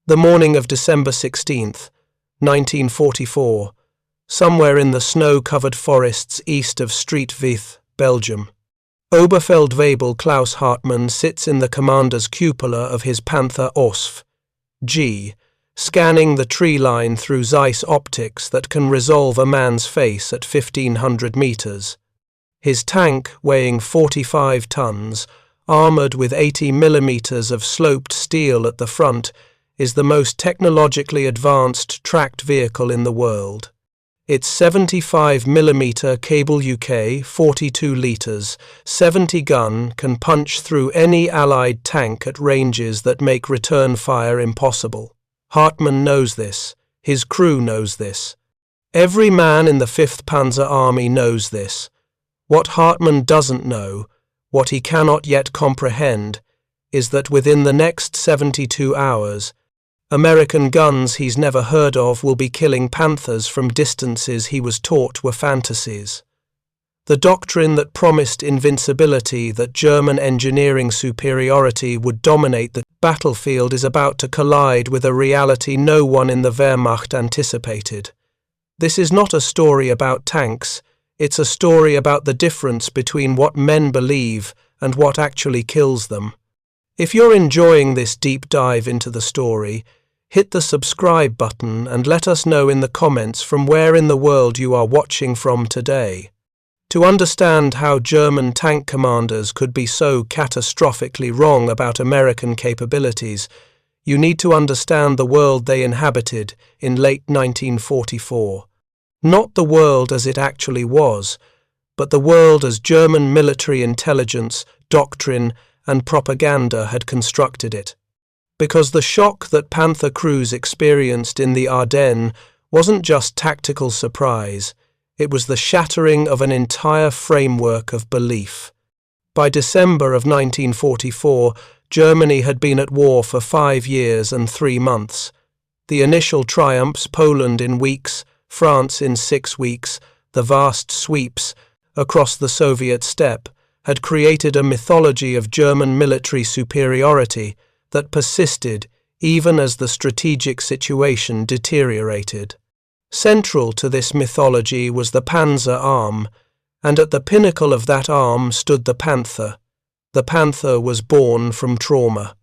The morning of December 16th, 1944, somewhere in the snow-covered forests east of Strietwith, Belgium. Oberfeldwebel Klaus Hartmann sits in the commander's cupola of his Panther OSF G, scanning the tree line through Zeiss optics that can resolve a man's face at 1,500 meters. His tank, weighing 45 tons, armored with 80 millimeters of sloped steel at the front, is the most technologically advanced tracked vehicle in the world. Its 75mm cable UK 42 litres, 70 gun can punch through any Allied tank at ranges that make return fire impossible. Hartmann knows this. His crew knows this. Every man in the 5th Panzer Army knows this. What Hartmann doesn't know, what he cannot yet comprehend, is that within the next 72 hours, American guns he's never heard of will be killing Panthers from distances he was taught were fantasies. The doctrine that promised invincibility, that German engineering superiority would dominate the battlefield, is about to collide with a reality no one in the Wehrmacht anticipated. This is not a story about tanks, it's a story about the difference between what men believe and what actually kills them. If you're enjoying this deep dive into the story, hit the subscribe button and let us know in the comments from where in the world you are watching from today. To understand how German tank commanders could be so catastrophically wrong about American capabilities, you need to understand the world they inhabited in late 1944. Not the world as it actually was, but the world as German military intelligence, doctrine, and propaganda had constructed it. Because the shock that Panther crews experienced in the Ardennes wasn't just tactical surprise, it was the shattering of an entire framework of belief. By December of 1944, Germany had been at war for 5 years and 3 months. The initial triumphs, Poland in weeks, France in 6 weeks, the vast sweeps across the Soviet steppe, had created a mythology of German military superiority that persisted even as the strategic situation deteriorated. Central to this mythology was the Panzer arm, and at the pinnacle of that arm stood the Panther. The Panther was born from trauma.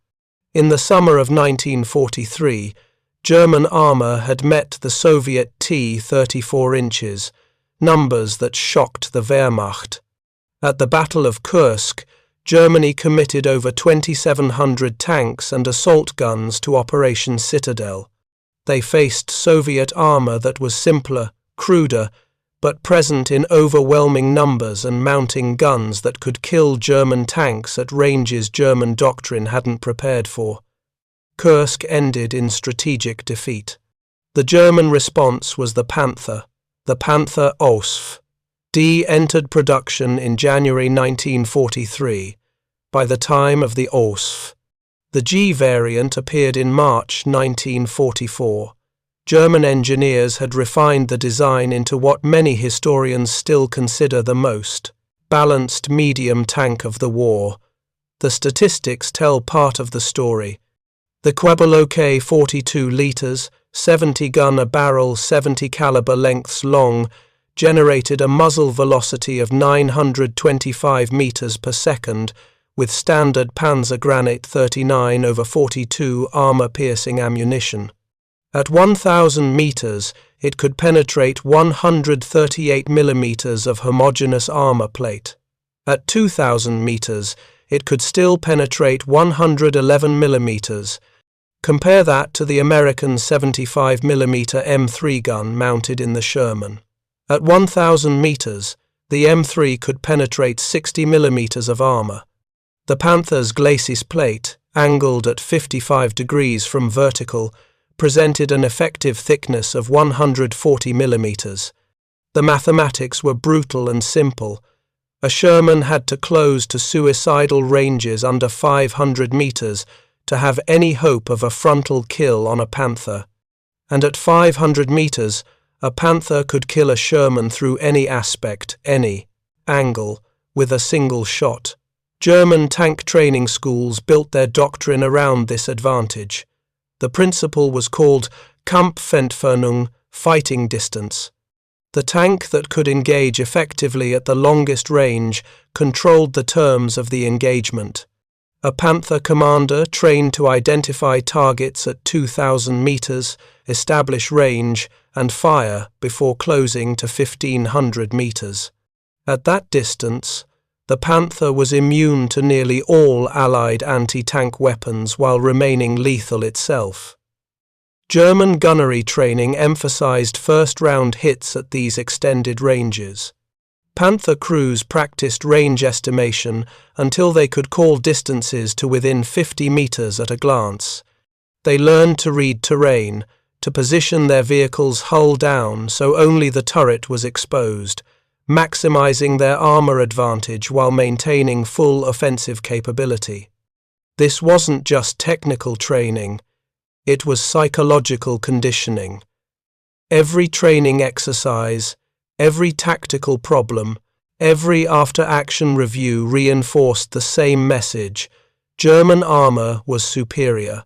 In the summer of 1943, German armour had met the Soviet T-34 inches, numbers that shocked the Wehrmacht. At the Battle of Kursk, Germany committed over 2,700 tanks and assault guns to Operation Citadel. They faced Soviet armour that was simpler, cruder, but present in overwhelming numbers and mounting guns that could kill German tanks at ranges German doctrine hadn't prepared for. Kursk ended in strategic defeat. The German response was the Panther OSF. D entered production in January 1943. By the time of the OSF, the G variant appeared in March 1944. German engineers had refined the design into what many historians still consider the most balanced medium tank of the war. The statistics tell part of the story. The Quebeloke 42 litres, 70 gun a barrel, 70 caliber lengths long, generated a muzzle velocity of 925 meters per second with standard Panzer Granate 39/42 armor-piercing ammunition. At 1,000 meters, it could penetrate 138 millimeters of homogeneous armor plate. At 2,000 meters, it could still penetrate 111 millimeters. Compare that to the American 75mm M3 gun mounted in the Sherman. At 1,000 meters, the M3 could penetrate 60 millimeters of armor. The Panther's glacis plate, angled at 55 degrees from vertical, presented an effective thickness of 140 millimeters. The mathematics were brutal and simple. A Sherman had to close to suicidal ranges under 500 meters to have any hope of a frontal kill on a Panther. And at 500 meters, a Panther could kill a Sherman through any aspect, any angle, with a single shot. German tank training schools built their doctrine around this advantage. The principle was called Kampfentfernung, fighting distance. The tank that could engage effectively at the longest range controlled the terms of the engagement. A Panther commander trained to identify targets at 2,000 meters, establish range, and fire before closing to 1,500 meters. At that distance, the Panther was immune to nearly all Allied anti-tank weapons while remaining lethal itself. German gunnery training emphasized first-round hits at these extended ranges. Panther crews practiced range estimation until they could call distances to within 50 meters at a glance. They learned to read terrain, to position their vehicle's hull down so only the turret was exposed, maximizing their armor advantage while maintaining full offensive capability. This wasn't just technical training, it was psychological conditioning. Every training exercise, every tactical problem, every after-action review reinforced the same message: German armor was superior,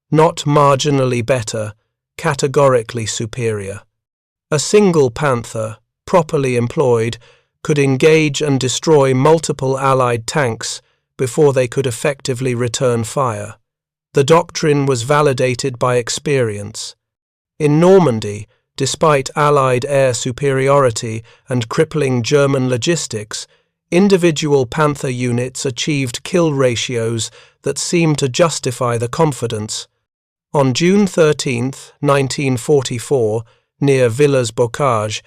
not marginally better, categorically superior. A single Panther, properly employed, could engage and destroy multiple Allied tanks before they could effectively return fire. The doctrine was validated by experience. In Normandy, despite Allied air superiority and crippling German logistics, individual Panther units achieved kill ratios that seemed to justify the confidence. On June 13, 1944, near Villers-Bocage,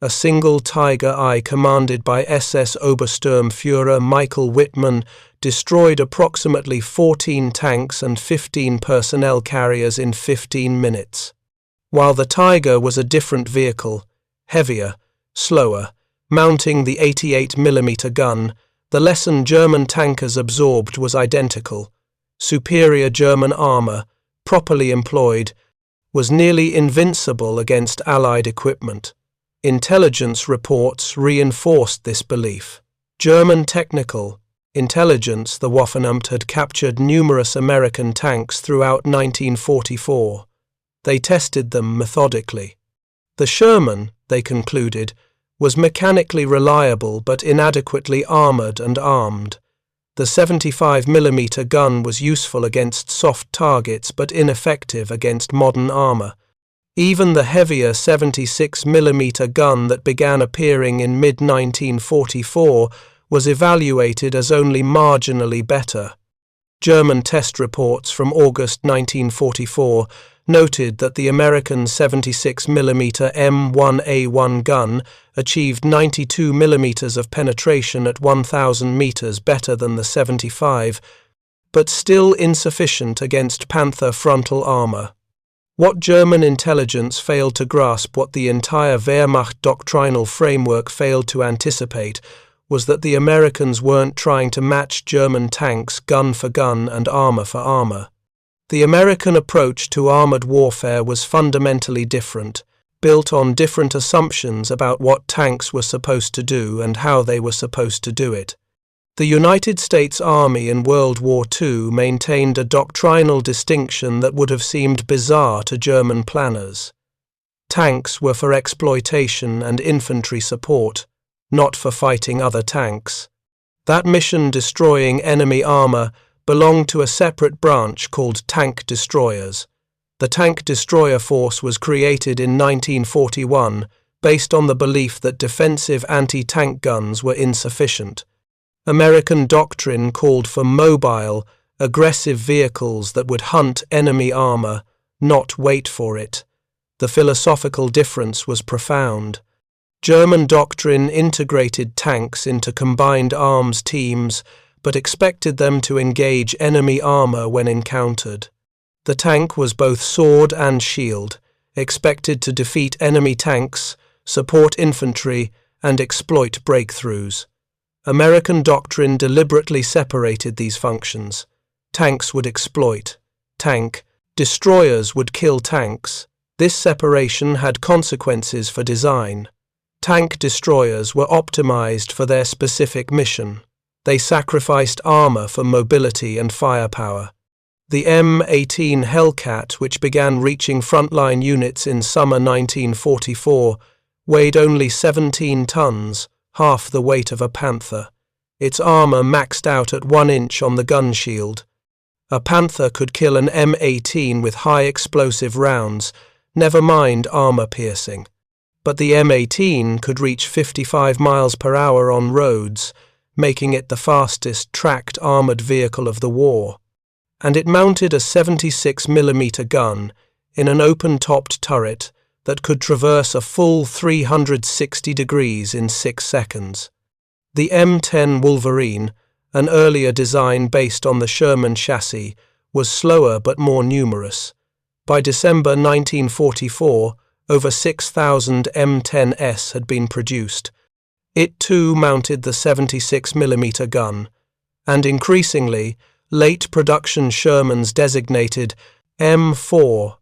a single Tiger I commanded by SS Obersturmführer Michael Wittmann destroyed approximately 14 tanks and 15 personnel carriers in 15 minutes. While the Tiger was a different vehicle, heavier, slower, mounting the 88mm gun, the lesson German tankers absorbed was identical. Superior German armor, properly employed, was nearly invincible against Allied equipment. Intelligence reports reinforced this belief. German technical intelligence, the Waffenamt, had captured numerous American tanks throughout 1944. They tested them methodically. The Sherman, they concluded, was mechanically reliable but inadequately armored and armed. The 75mm gun was useful against soft targets but ineffective against modern armor. Even the heavier 76mm gun that began appearing in mid-1944 was evaluated as only marginally better. German test reports from August 1944 noted that the American 76mm M1A1 gun achieved 92mm of penetration at 1,000 meters, better than the 75, but still insufficient against Panther frontal armor. What German intelligence failed to grasp, what the entire Wehrmacht doctrinal framework failed to anticipate, was that the Americans weren't trying to match German tanks gun for gun and armor for armor. The American approach to armored warfare was fundamentally different, built on different assumptions about what tanks were supposed to do and how they were supposed to do it. The United States Army in World War II maintained a doctrinal distinction that would have seemed bizarre to German planners. Tanks were for exploitation and infantry support, not for fighting other tanks. That mission destroying enemy armor belonged to a separate branch called tank destroyers. The tank destroyer force was created in 1941 based on the belief that defensive anti-tank guns were insufficient. American doctrine called for mobile, aggressive vehicles that would hunt enemy armor, not wait for it. The philosophical difference was profound. German doctrine integrated tanks into combined arms teams, but expected them to engage enemy armor when encountered. The tank was both sword and shield, expected to defeat enemy tanks, support infantry, and exploit breakthroughs. American doctrine deliberately separated these functions. Tanks would exploit. Destroyers would kill tanks. This separation had consequences for design. Tank destroyers were optimized for their specific mission. They sacrificed armor for mobility and firepower. The M18 Hellcat, which began reaching frontline units in summer 1944, weighed only 17 tons, half the weight of a Panther. Its armor maxed out at 1 inch on the gun shield. A Panther could kill an M18 with high explosive rounds, never mind armor piercing. But the M18 could reach 55 miles per hour on roads, making it the fastest tracked armored vehicle of the war. And it mounted a 76mm gun in an open-topped turret that could traverse a full 360 degrees in 6 seconds. The M10 Wolverine, an earlier design based on the Sherman chassis, was slower but more numerous. By December 1944, over 6,000 M10s had been produced. It too mounted the 76mm gun, and increasingly, late production Shermans designated M4,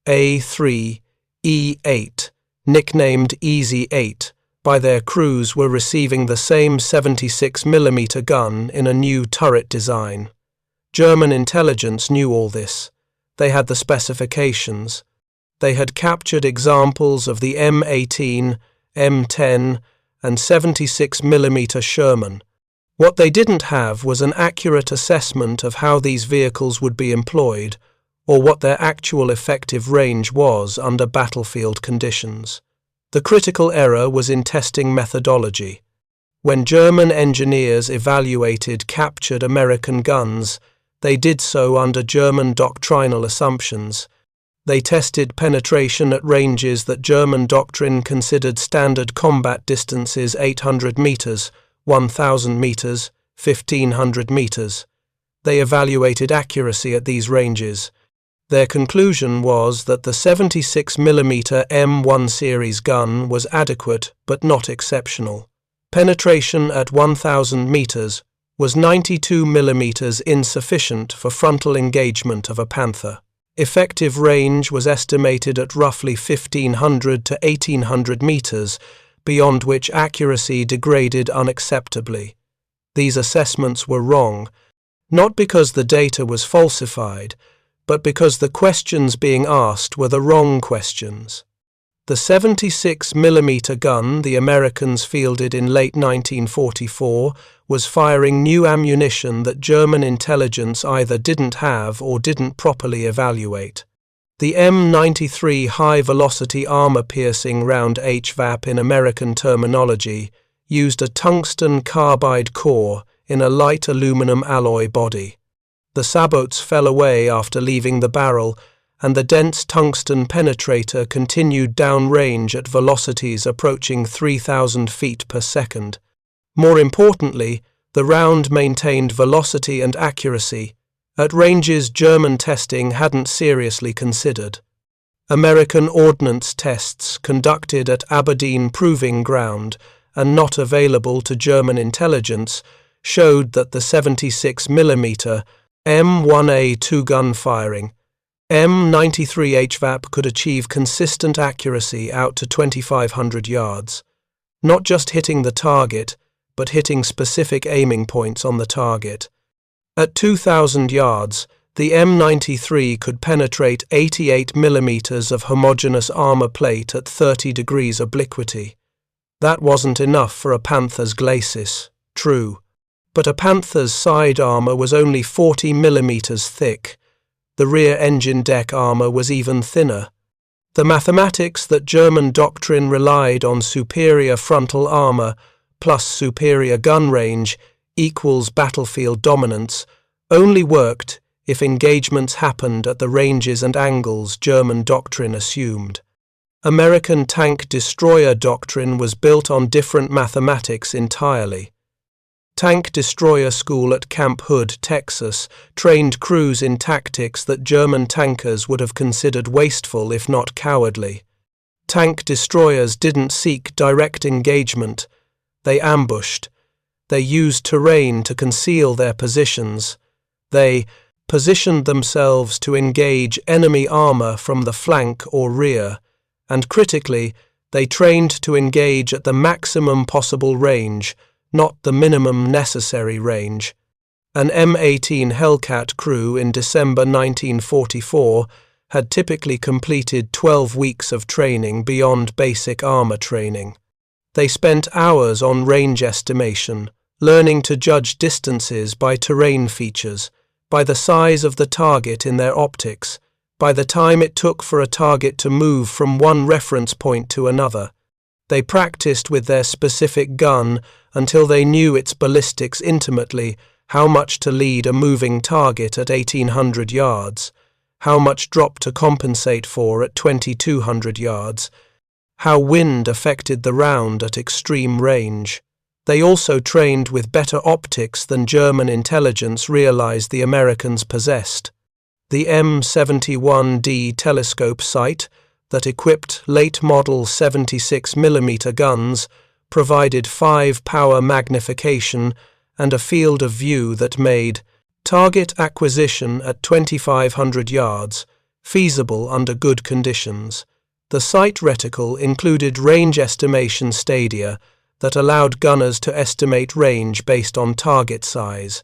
A3, E8, nicknamed Easy 8, by their crews were receiving the same 76mm gun in a new turret design. German intelligence knew all this. They had the specifications. They had captured examples of the M18, M10, and 76mm Sherman. What they didn't have was an accurate assessment of how these vehicles would be employed, or what their actual effective range was under battlefield conditions. The critical error was in testing methodology. When German engineers evaluated captured American guns, they did so under German doctrinal assumptions. They tested penetration at ranges that German doctrine considered standard combat distances 800 meters, 1,000 meters, 1,500 meters. They evaluated accuracy at these ranges. Their conclusion was that the 76mm M1 series gun was adequate but not exceptional. Penetration at 1,000 meters was 92mm insufficient for frontal engagement of a Panther. Effective range was estimated at roughly 1,500 to 1,800 meters, beyond which accuracy degraded unacceptably. These assessments were wrong, not because the data was falsified, but because the questions being asked were the wrong questions. The 76mm gun the Americans fielded in late 1944 was firing new ammunition that German intelligence either didn't have or didn't properly evaluate. The M93 high-velocity armor-piercing round HVAP in American terminology used a tungsten carbide core in a light aluminum alloy body. The sabots fell away after leaving the barrel, and the dense tungsten penetrator continued downrange at velocities approaching 3,000 feet per second. More importantly, the round maintained velocity and accuracy at ranges German testing hadn't seriously considered. American ordnance tests conducted at Aberdeen Proving Ground and not available to German intelligence showed that the 76mm M1A two-gun firing M93 HVAP could achieve consistent accuracy out to 2,500 yards, not just hitting the target, but hitting specific aiming points on the target. At 2,000 yards, the M93 could penetrate 88mm of homogeneous armor plate at 30 degrees obliquity. That wasn't enough for a Panther's glacis, true, but a Panther's side armor was only 40mm thick. The rear engine deck armor was even thinner. The mathematics that German doctrine relied on superior frontal armor plus superior gun range equals battlefield dominance only worked if engagements happened at the ranges and angles German doctrine assumed. American tank destroyer doctrine was built on different mathematics entirely. Tank destroyer school at Camp Hood, Texas, trained crews in tactics that German tankers would have considered wasteful if not cowardly. Tank destroyers didn't seek direct engagement. They ambushed. They used terrain to conceal their positions. They positioned themselves to engage enemy armor from the flank or rear, and critically, they trained to engage at the maximum possible range, not the minimum necessary range. An M18 Hellcat crew in December 1944 had typically completed 12 weeks of training beyond basic armor training. They spent hours on range estimation, learning to judge distances by terrain features, by the size of the target in their optics, by the time it took for a target to move from one reference point to another. They practiced with their specific gun until they knew its ballistics intimately, how much to lead a moving target at 1,800 yards, how much drop to compensate for at 2,200 yards, how wind affected the round at extreme range. They also trained with better optics than German intelligence realized the Americans possessed. The M71D telescope sight, that equipped late-model 76mm guns, provided 5-power magnification and a field of view that made target acquisition at 2,500 yards feasible under good conditions. The sight reticle included range estimation stadia that allowed gunners to estimate range based on target size.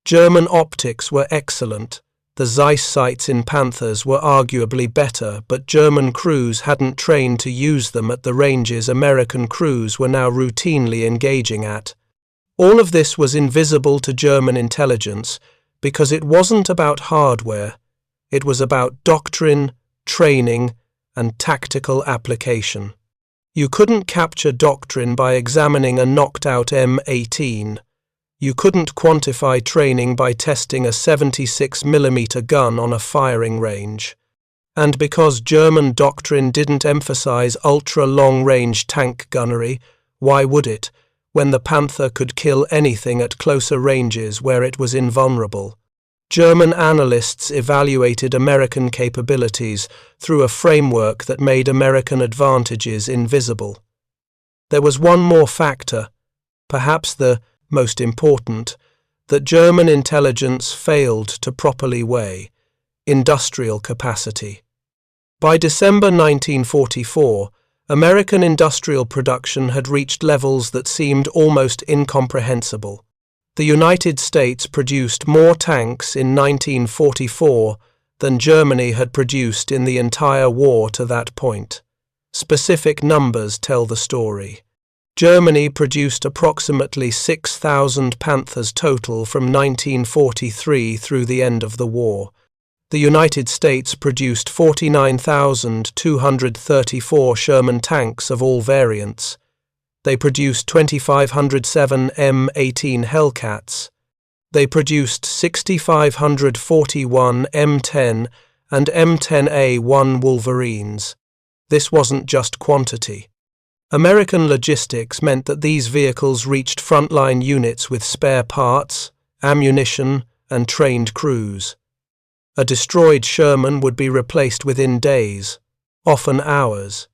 German optics were excellent. The Zeiss sights in Panthers were arguably better, but German crews hadn't trained to use them at the ranges American crews were now routinely engaging at. All of this was invisible to German intelligence because it wasn't about hardware. It was about doctrine, training, and tactical application. You couldn't capture doctrine by examining a knocked-out M18. You couldn't quantify training by testing a 76mm gun on a firing range. And because German doctrine didn't emphasize ultra-long-range tank gunnery, why would it, when the Panther could kill anything at closer ranges where it was invulnerable? German analysts evaluated American capabilities through a framework that made American advantages invisible. There was one more factor, perhaps the most important, that German intelligence failed to properly weigh: industrial capacity. By December 1944, American industrial production had reached levels that seemed almost incomprehensible. The United States produced more tanks in 1944 than Germany had produced in the entire war to that point. Specific numbers tell the story. Germany produced approximately 6,000 Panthers total from 1943 through the end of the war. The United States produced 49,234 Sherman tanks of all variants. They produced 2,507 M18 Hellcats. They produced 6,541 M10 and M10A1 Wolverines. This wasn't just quantity. American logistics meant that these vehicles reached frontline units with spare parts, ammunition, and trained crews. A destroyed Sherman would be replaced within days, often hours.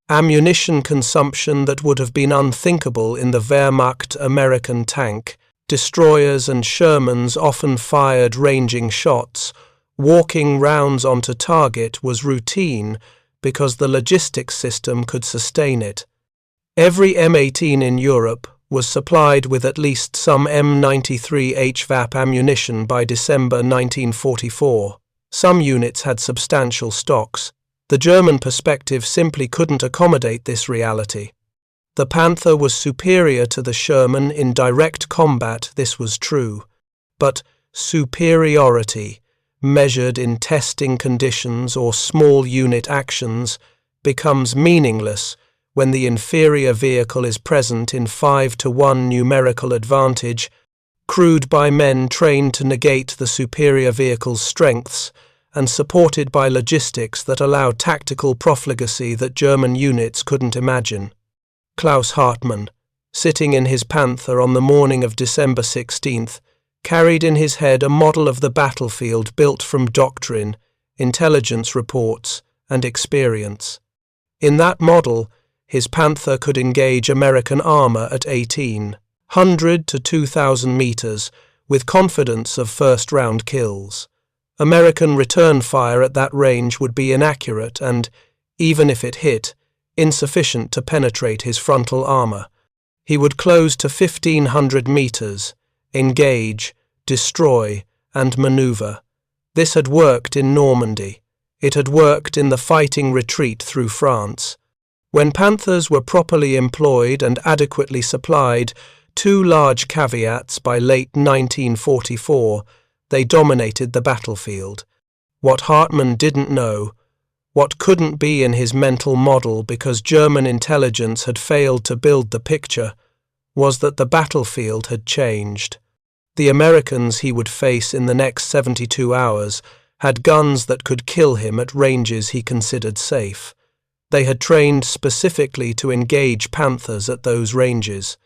Ammunition consumption that would have been unthinkable in the Wehrmacht American tank. Destroyers and Shermans often fired ranging shots. Walking rounds onto target was routine because the logistics system could sustain it. Every M18 in Europe was supplied with at least some M93 HVAP ammunition by December 1944. Some units had substantial stocks. The German perspective simply couldn't accommodate this reality. The Panther was superior to the Sherman in direct combat, this was true. But superiority, measured in testing conditions or small unit actions, becomes meaningless when the inferior vehicle is present in 5-to-1 numerical advantage, crewed by men trained to negate the superior vehicle's strengths, and supported by logistics that allow tactical profligacy that German units couldn't imagine. Klaus Hartmann, sitting in his Panther on the morning of December 16th, carried in his head a model of the battlefield built from doctrine, intelligence reports, and experience. In that model, his Panther could engage American armor at 1,800 to 2,000 meters with confidence of first-round kills. American return fire at that range would be inaccurate and, even if it hit, insufficient to penetrate his frontal armor. He would close to 1,500 meters, engage, destroy, and maneuver. This had worked in Normandy. It had worked in the fighting retreat through France. When Panthers were properly employed and adequately supplied, two large caveats by late 1944, they dominated the battlefield. What Hartmann didn't know, what couldn't be in his mental model because German intelligence had failed to build the picture, was that the battlefield had changed. The Americans he would face in the next 72 hours had guns that could kill him at ranges he considered safe. They had trained specifically to engage Panthers at those ranges.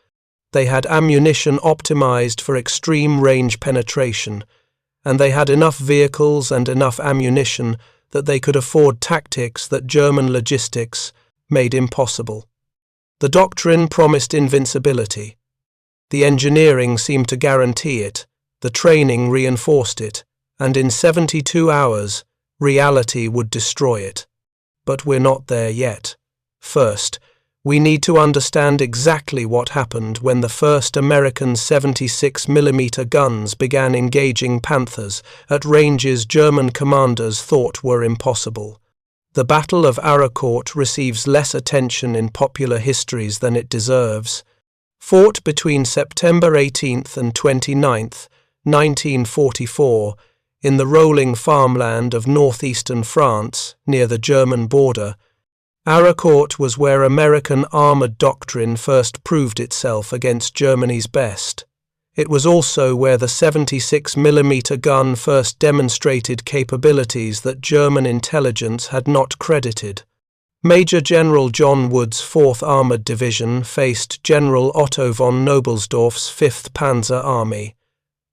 They had ammunition optimized for extreme range penetration, and they had enough vehicles and enough ammunition that they could afford tactics that German logistics made impossible. The doctrine promised invincibility. The engineering seemed to guarantee it, the training reinforced it, and in 72 hours, reality would destroy it. But we're not there yet. First, we need to understand exactly what happened when the first American 76mm guns began engaging Panthers at ranges German commanders thought were impossible. The Battle of Aracourt receives less attention in popular histories than it deserves. Fought between September 18th and 29th, 1944, in the rolling farmland of northeastern France, near the German border, Aracourt was where American armoured doctrine first proved itself against Germany's best. It was also where the 76mm gun first demonstrated capabilities that German intelligence had not credited. Major General John Wood's 4th Armoured Division faced General Otto von Knobelsdorff's 5th Panzer Army.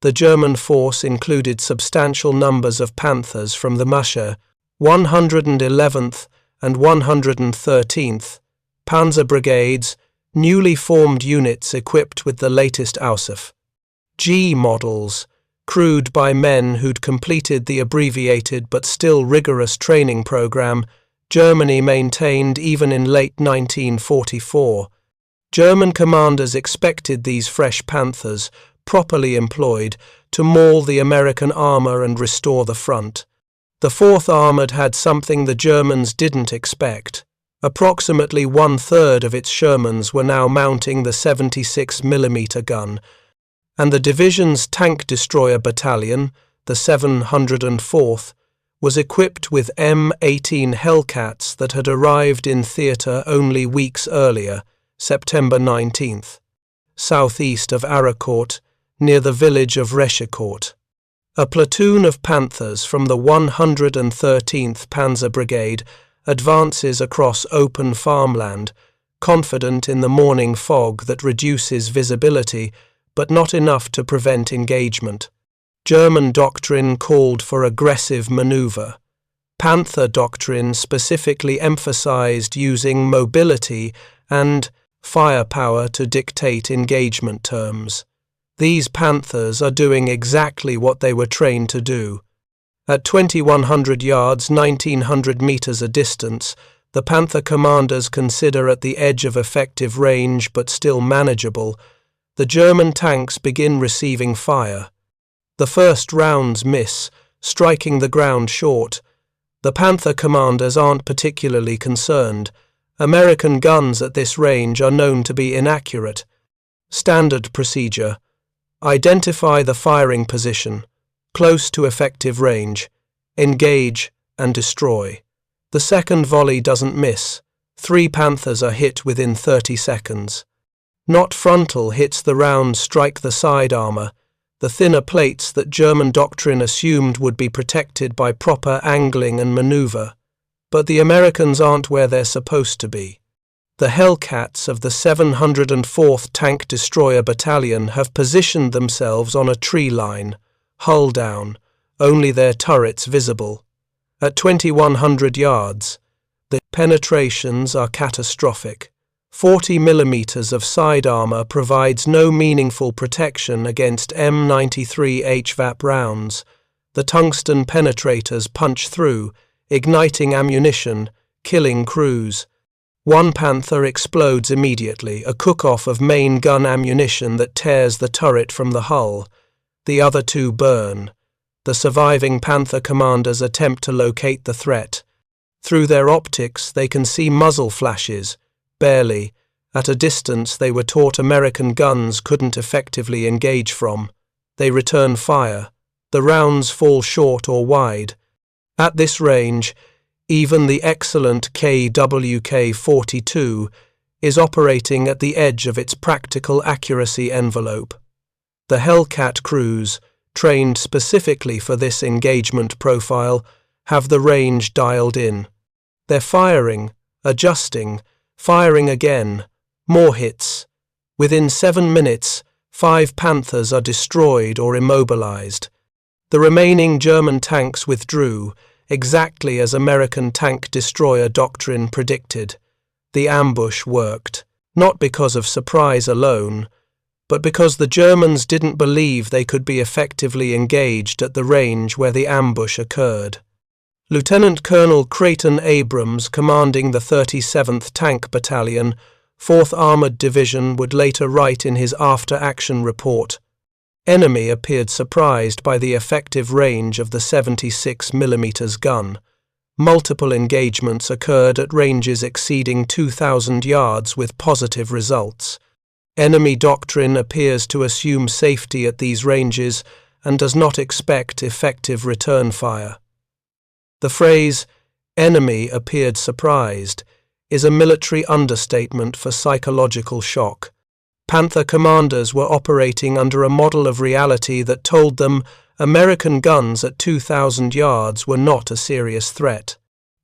The German force included substantial numbers of Panthers from the Masche, 111th and 113th, Panzer Brigades, newly formed units equipped with the latest Ausf. G models, crewed by men who'd completed the abbreviated but still rigorous training program Germany maintained even in late 1944. German commanders expected these fresh Panthers, properly employed, to maul the American armour and restore the front. The 4th Armoured had something the Germans didn't expect. Approximately 1/3 of its Shermans were now mounting the 76mm gun, and the division's tank destroyer battalion, the 704th, was equipped with M18 Hellcats that had arrived in theatre only weeks earlier, September 19th, southeast of Aracourt, near the village of Rechicourt. A platoon of Panthers from the 113th Panzer Brigade advances across open farmland, confident in the morning fog that reduces visibility, but not enough to prevent engagement. German doctrine called for aggressive maneuver. Panther doctrine specifically emphasized using mobility and firepower to dictate engagement terms. These Panthers are doing exactly what they were trained to do. At 2,100 yards, 1,900 meters a distance, the Panther commanders consider at the edge of effective range but still manageable. The German tanks begin receiving fire. The first rounds miss, striking the ground short. The Panther commanders aren't particularly concerned. American guns at this range are known to be inaccurate. Standard procedure: identify the firing position, close to effective range, engage and destroy. The second volley doesn't miss. 3 Panthers are hit within 30 seconds. Not frontal hits the rounds strike the side armour, the thinner plates that German doctrine assumed would be protected by proper angling and manoeuvre. But the Americans aren't where they're supposed to be. The Hellcats of the 704th Tank Destroyer Battalion have positioned themselves on a tree line, hull down, only their turrets visible. At 2,100 yards, the penetrations are catastrophic. 40 millimeters of side armour provides no meaningful protection against M93 HVAP rounds. The tungsten penetrators punch through, igniting ammunition, killing crews. 1 Panther explodes immediately, a cook-off of main gun ammunition that tears the turret from the hull. The other two burn. The surviving Panther commanders attempt to locate the threat. Through their optics, they can see muzzle flashes, barely, at a distance they were taught American guns couldn't effectively engage from. They return fire. The rounds fall short or wide. At this range, even the excellent KWK-42 is operating at the edge of its practical accuracy envelope. The Hellcat crews, trained specifically for this engagement profile, have the range dialed in. They're firing, adjusting, firing again, more hits. Within 7 minutes, 5 Panthers are destroyed or immobilized. The remaining German tanks withdrew, exactly as American tank destroyer doctrine predicted. The ambush worked, not because of surprise alone, but because the Germans didn't believe they could be effectively engaged at the range where the ambush occurred. Lieutenant Colonel Creighton Abrams, commanding the 37th Tank Battalion, 4th Armoured Division, would later write in his after-action report, "Enemy appeared surprised by the effective range of the 76mm gun. Multiple engagements occurred at ranges exceeding 2,000 yards with positive results. Enemy doctrine appears to assume safety at these ranges and does not expect effective return fire." The phrase, "enemy appeared surprised," is a military understatement for psychological shock. Panther commanders were operating under a model of reality that told them American guns at 2,000 yards were not a serious threat.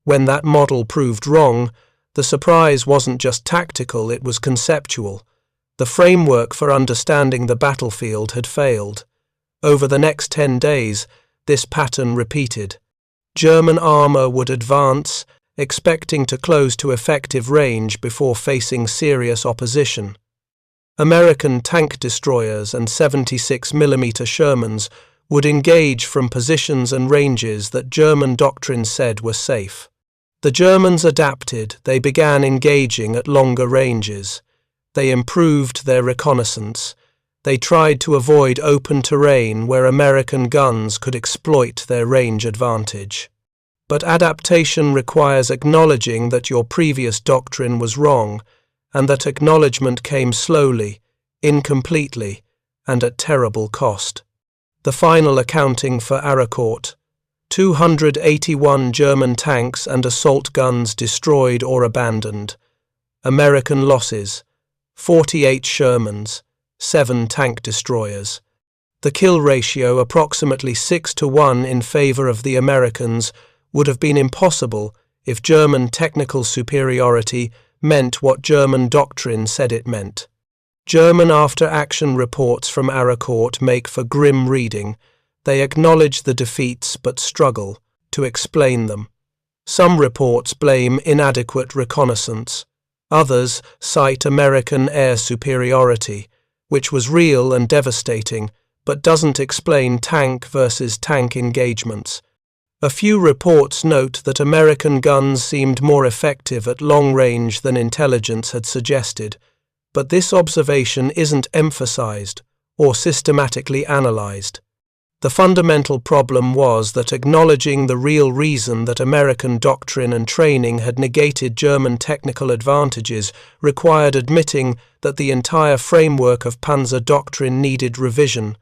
When that model proved wrong, the surprise wasn't just tactical, it was conceptual. The framework for understanding the battlefield had failed. Over the next 10 days, this pattern repeated. German armor would advance, expecting to close to effective range before facing serious opposition. American tank destroyers and 76mm Shermans would engage from positions and ranges that German doctrine said were safe. The Germans adapted. They began engaging at longer ranges. They improved their reconnaissance. They tried to avoid open terrain where American guns could exploit their range advantage. But adaptation requires acknowledging that your previous doctrine was wrong, and that acknowledgement came slowly, incompletely, and at terrible cost. The final accounting for Aracourt: 281 German tanks and assault guns destroyed or abandoned. American losses: 48 Shermans, 7 tank destroyers. The kill ratio, approximately 6-1 in favor of the Americans, would have been impossible if German technical superiority meant what German doctrine said it meant. German after-action reports from Aracourt make for grim reading. They acknowledge the defeats but struggle to explain them. Some reports blame inadequate reconnaissance. Others cite American air superiority, which was real and devastating, but doesn't explain tank versus tank engagements. A few reports note that American guns seemed more effective at long range than intelligence had suggested, but this observation isn't emphasized or systematically analyzed. The fundamental problem was that acknowledging the real reason that American doctrine and training had negated German technical advantages required admitting that the entire framework of Panzer doctrine needed revision.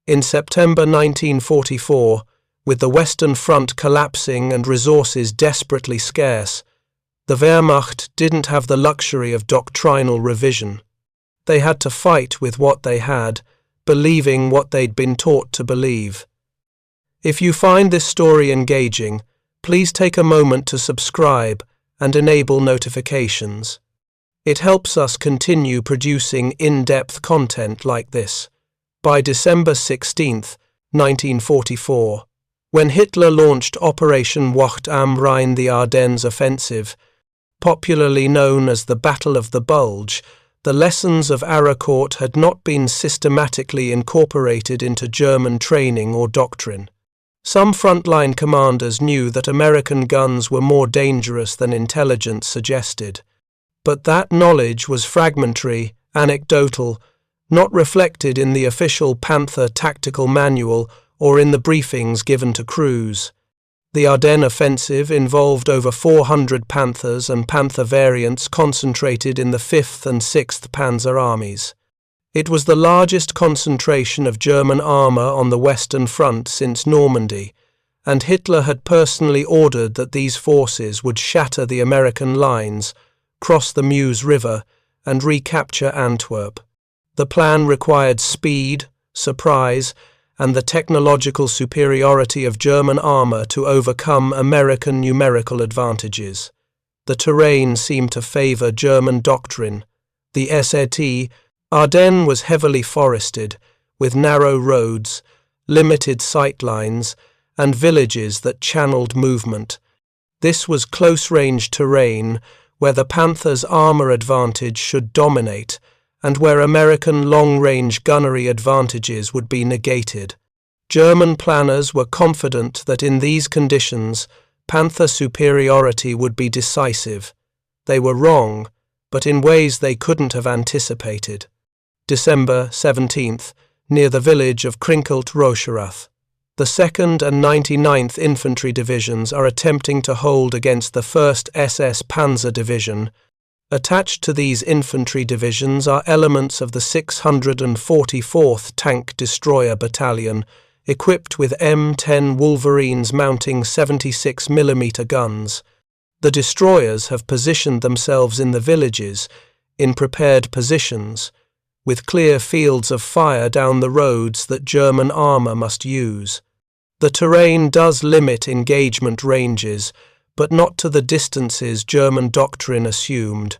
In September 1944, with the Western Front collapsing and resources desperately scarce, the Wehrmacht didn't have the luxury of doctrinal revision. They had to fight with what they had, believing what they'd been taught to believe. If you find this story engaging, please take a moment to subscribe and enable notifications. It helps us continue producing in-depth content like this. By December 16, 1944, when Hitler launched Operation Wacht am Rhein, the Ardennes Offensive, popularly known as the Battle of the Bulge, the lessons of Aracourt had not been systematically incorporated into German training or doctrine. Some frontline commanders knew that American guns were more dangerous than intelligence suggested, but that knowledge was fragmentary, anecdotal, not reflected in the official Panther tactical manual or in the briefings given to crews. The Ardennes offensive involved over 400 Panthers and Panther variants concentrated in the 5th and 6th Panzer armies. It was the largest concentration of German armour on the Western Front since Normandy, and Hitler had personally ordered that these forces would shatter the American lines, cross the Meuse River, and recapture Antwerp. The plan required speed, surprise, and the technological superiority of German armour to overcome American numerical advantages. The terrain seemed to favour German doctrine. The SET, Ardennes was heavily forested, with narrow roads, limited sight lines, and villages that channeled movement. This was close-range terrain where the Panthers' armour advantage should dominate, and where American long-range gunnery advantages would be negated. German planners were confident that in these conditions, Panther superiority would be decisive. They were wrong, but in ways they couldn't have anticipated. December 17th, near the village of Krinkelt-Rocherath. The 2nd and 99th Infantry Divisions are attempting to hold against the 1st SS Panzer Division. Attached to these infantry divisions are elements of the 644th Tank Destroyer Battalion, equipped with M10 Wolverines mounting 76mm guns. The destroyers have positioned themselves in the villages, in prepared positions, with clear fields of fire down the roads that German armour must use. The terrain does limit engagement ranges, but not to the distances German doctrine assumed,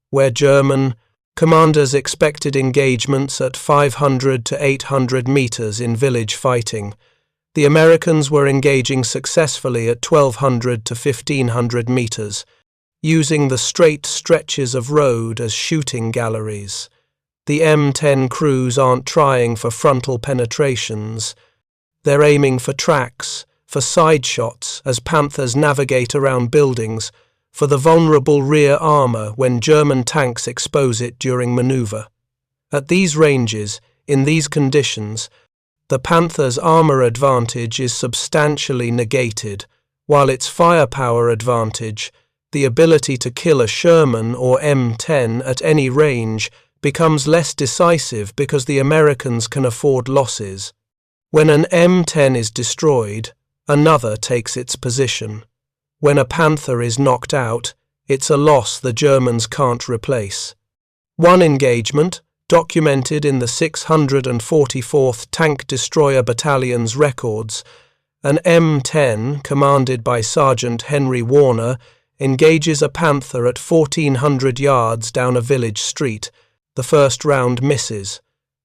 where German commanders expected engagements at 500 to 800 meters in village fighting. The Americans were engaging successfully at 1200 to 1500 meters, using the straight stretches of road as shooting galleries. The M10 crews aren't trying for frontal penetrations. They're aiming for tracks, for side shots as Panthers navigate around buildings, for the vulnerable rear armour when German tanks expose it during manoeuvre. At these ranges, in these conditions, the Panther's armour advantage is substantially negated, while its firepower advantage, the ability to kill a Sherman or M10 at any range, becomes less decisive because the Americans can afford losses. When an M10 is destroyed, another takes its position. When a Panther is knocked out, it's a loss the Germans can't replace. One engagement, documented in the 644th Tank Destroyer Battalion's records, an M10, commanded by Sergeant Henry Warner, engages a Panther at 1400 yards down a village street. The first round misses.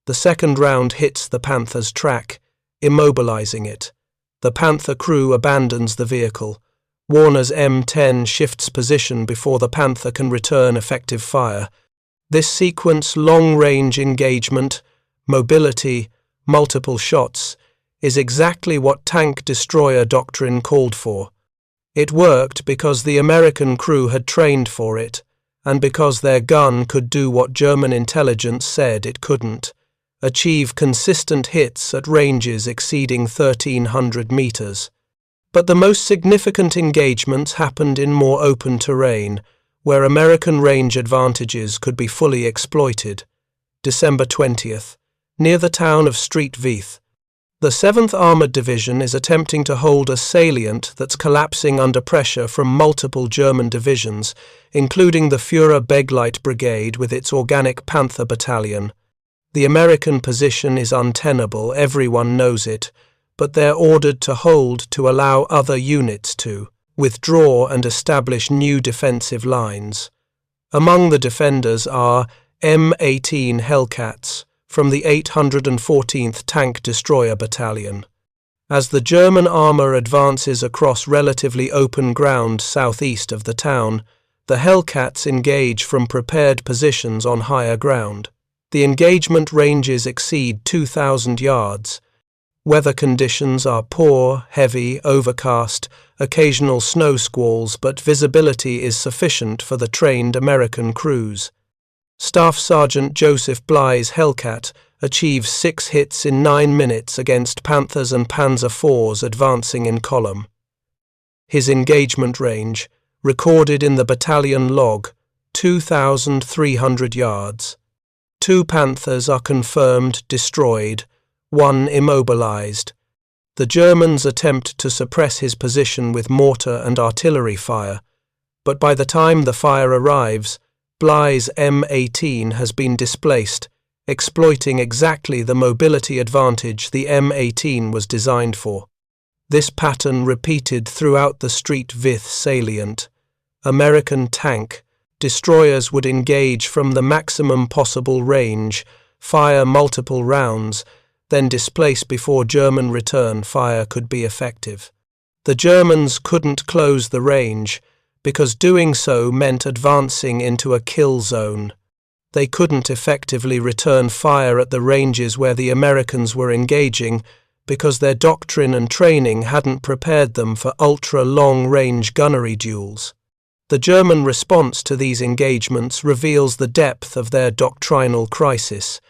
The second round hits the Panther's track, immobilizing it. The Panther crew abandons the vehicle. Warner's M10 shifts position before the Panther can return effective fire. This sequence long-range engagement, mobility, multiple shots, is exactly what tank destroyer doctrine called for. It worked because the American crew had trained for it, and because their gun could do what German intelligence said it couldn't, achieve consistent hits at ranges exceeding 1,300 meters. But the most significant engagements happened in more open terrain, where American range advantages could be fully exploited. December 20th, near the town of Streetvith. The 7th Armoured Division is attempting to hold a salient that's collapsing under pressure from multiple German divisions, including the Führer-Begleit Brigade with its Organic Panther Battalion. The American position is untenable, everyone knows it, but they're ordered to hold to allow other units to withdraw and establish new defensive lines. Among the defenders are M18 Hellcats from the 814th Tank Destroyer Battalion. As the German armour advances across relatively open ground southeast of the town, the Hellcats engage from prepared positions on higher ground. The engagement ranges exceed 2,000 yards. Weather conditions are poor, heavy, overcast, occasional snow squalls, but visibility is sufficient for the trained American crews. Staff Sergeant Joseph Bly's Hellcat achieves 6 hits in 9 minutes against Panthers and Panzer IVs advancing in column. His engagement range, recorded in the battalion log, 2,300 yards. 2 Panthers are confirmed destroyed, 1 immobilized. The Germans attempt to suppress his position with mortar and artillery fire, but by the time the fire arrives, Bly's M18 has been displaced, exploiting exactly the mobility advantage the M18 was designed for. This pattern repeated throughout the Street Vith salient. American tank, destroyers would engage from the maximum possible range, fire multiple rounds, then displace before German return fire could be effective. The Germans couldn't close the range, because doing so meant advancing into a kill zone. They couldn't effectively return fire at the ranges where the Americans were engaging, because their doctrine and training hadn't prepared them for ultra-long-range gunnery duels. The German response to these engagements reveals the depth of their doctrinal crisis.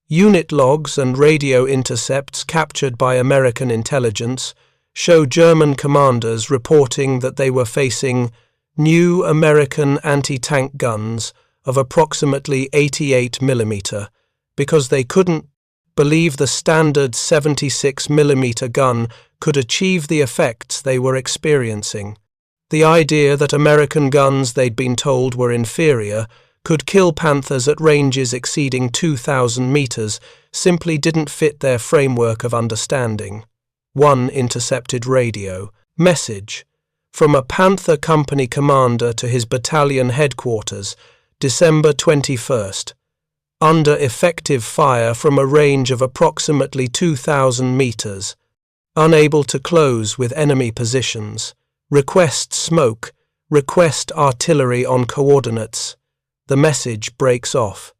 Unit logs and radio intercepts captured by American intelligence show German commanders reporting that they were facing new American anti-tank guns of approximately 88 mm, because they couldn't believe the standard 76 mm gun could achieve the effects they were experiencing. The idea that American guns they'd been told were inferior could kill Panthers at ranges exceeding 2,000 meters simply didn't fit their framework of understanding. 1 intercepted radio message from a Panther company commander to his battalion headquarters, December 21st. Under effective fire from a range of approximately 2,000 meters. Unable to close with enemy positions. Request smoke. Request artillery on coordinates. The message breaks off.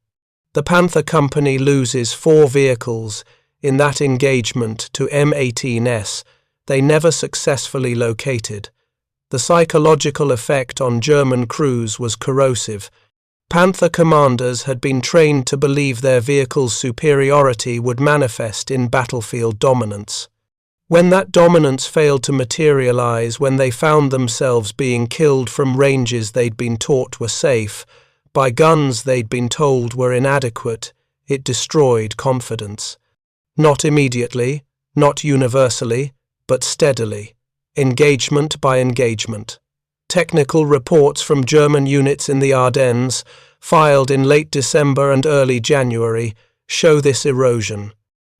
The Panther company loses 4 vehicles in that engagement to M18s they never successfully located. The psychological effect on German crews was corrosive. Panther commanders had been trained to believe their vehicle's superiority would manifest in battlefield dominance. When that dominance failed to materialize, when they found themselves being killed from ranges they'd been taught were safe, by guns they'd been told were inadequate, it destroyed confidence. Not immediately, not universally, but steadily. Engagement by engagement. Technical reports from German units in the Ardennes, filed in late December and early January, show this erosion.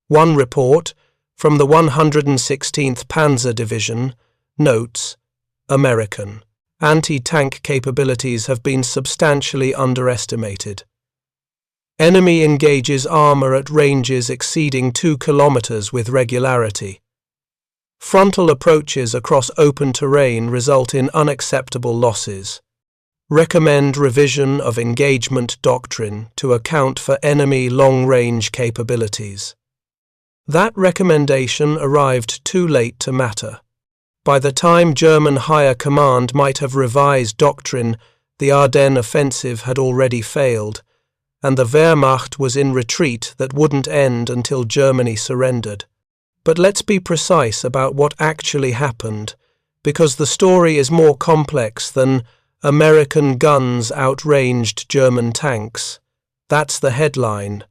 One report, from the 116th Panzer Division, notes, American anti-tank capabilities have been substantially underestimated. Enemy engages armor at ranges exceeding 2 kilometers with regularity. Frontal approaches across open terrain result in unacceptable losses. Recommend revision of engagement doctrine to account for enemy long-range capabilities. That recommendation arrived too late to matter. By the time German higher command might have revised doctrine, the Ardennes offensive had already failed, and the Wehrmacht was in retreat that wouldn't end until Germany surrendered. But let's be precise about what actually happened, because the story is more complex than American guns outranged German tanks. That's the headline.